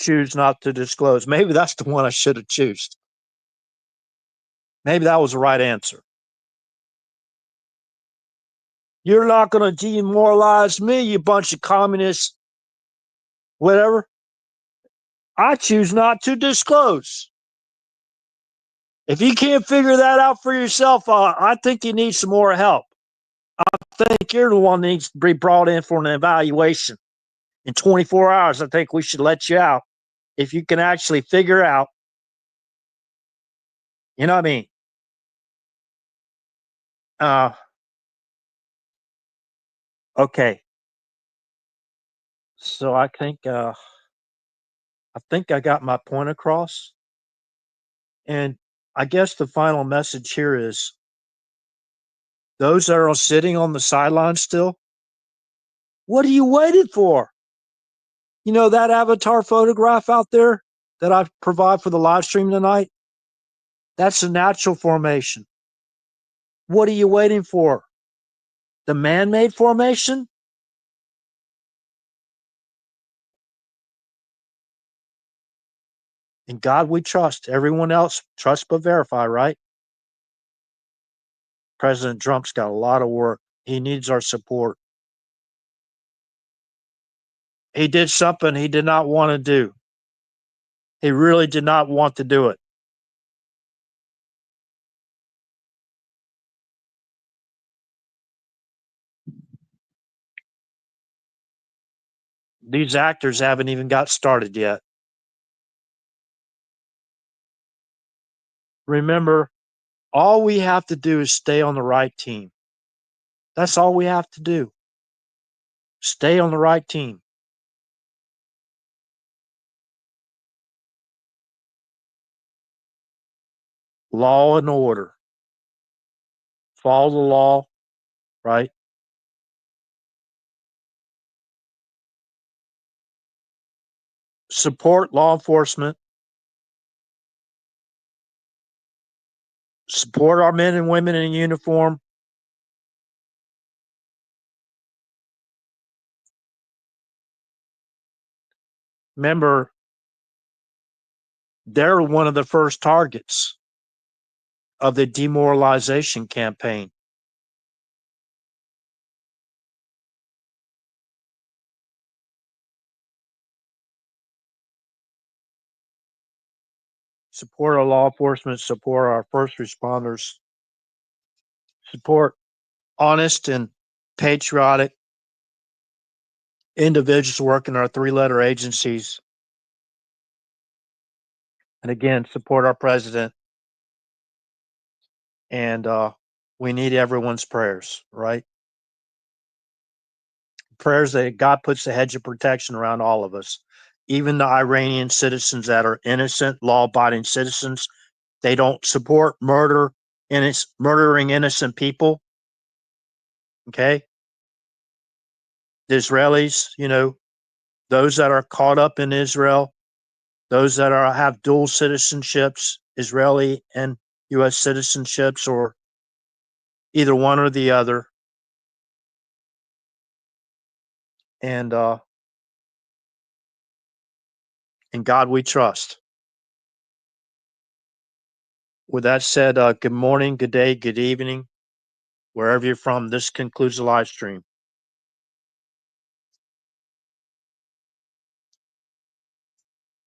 Choose not to disclose. Maybe that's the one I should have chosen. Maybe that was the right answer. You're not going to demoralize me, you bunch of communists. Whatever. I choose not to disclose. If you can't figure that out for yourself, I think you need some more help. I think you're the one that needs to be brought in for an evaluation. In 24 hours, I think we should let you out if you can actually figure out, you know what I mean? Uh, okay. So I think I got my point across. And I guess the final message here is those that are sitting on the sidelines still, what are you waiting for? That avatar photograph out there that I provide for the live stream tonight? That's a natural formation. What are you waiting for? The man made formation? In God we trust. Everyone else, trust but verify, right? President Trump's got a lot of work. He needs our support. He did something he did not want to do. He really did not want to do it. These actors haven't even got started yet. Remember, all we have to do is stay on the right team. That's all we have to do. Stay on the right team. Law and order. Follow the law, right? Support law enforcement. Support our men and women in uniform. Remember, they're one of the first targets of the demoralization campaign. Support our law enforcement, support our first responders. support honest and patriotic individuals working our three-letter agencies. And again, support our president. And we need everyone's prayers, right? Prayers that God puts a hedge of protection around all of us. Even the Iranian citizens that are innocent, law-abiding citizens, they don't support murder and it's murdering innocent people. Okay. The Israelis, those that are caught up in Israel, those that have dual citizenships, Israeli and U.S. citizenships, or either one or the other. And in God we trust. With that said, good morning, good day, good evening, wherever you're from. This concludes the live stream.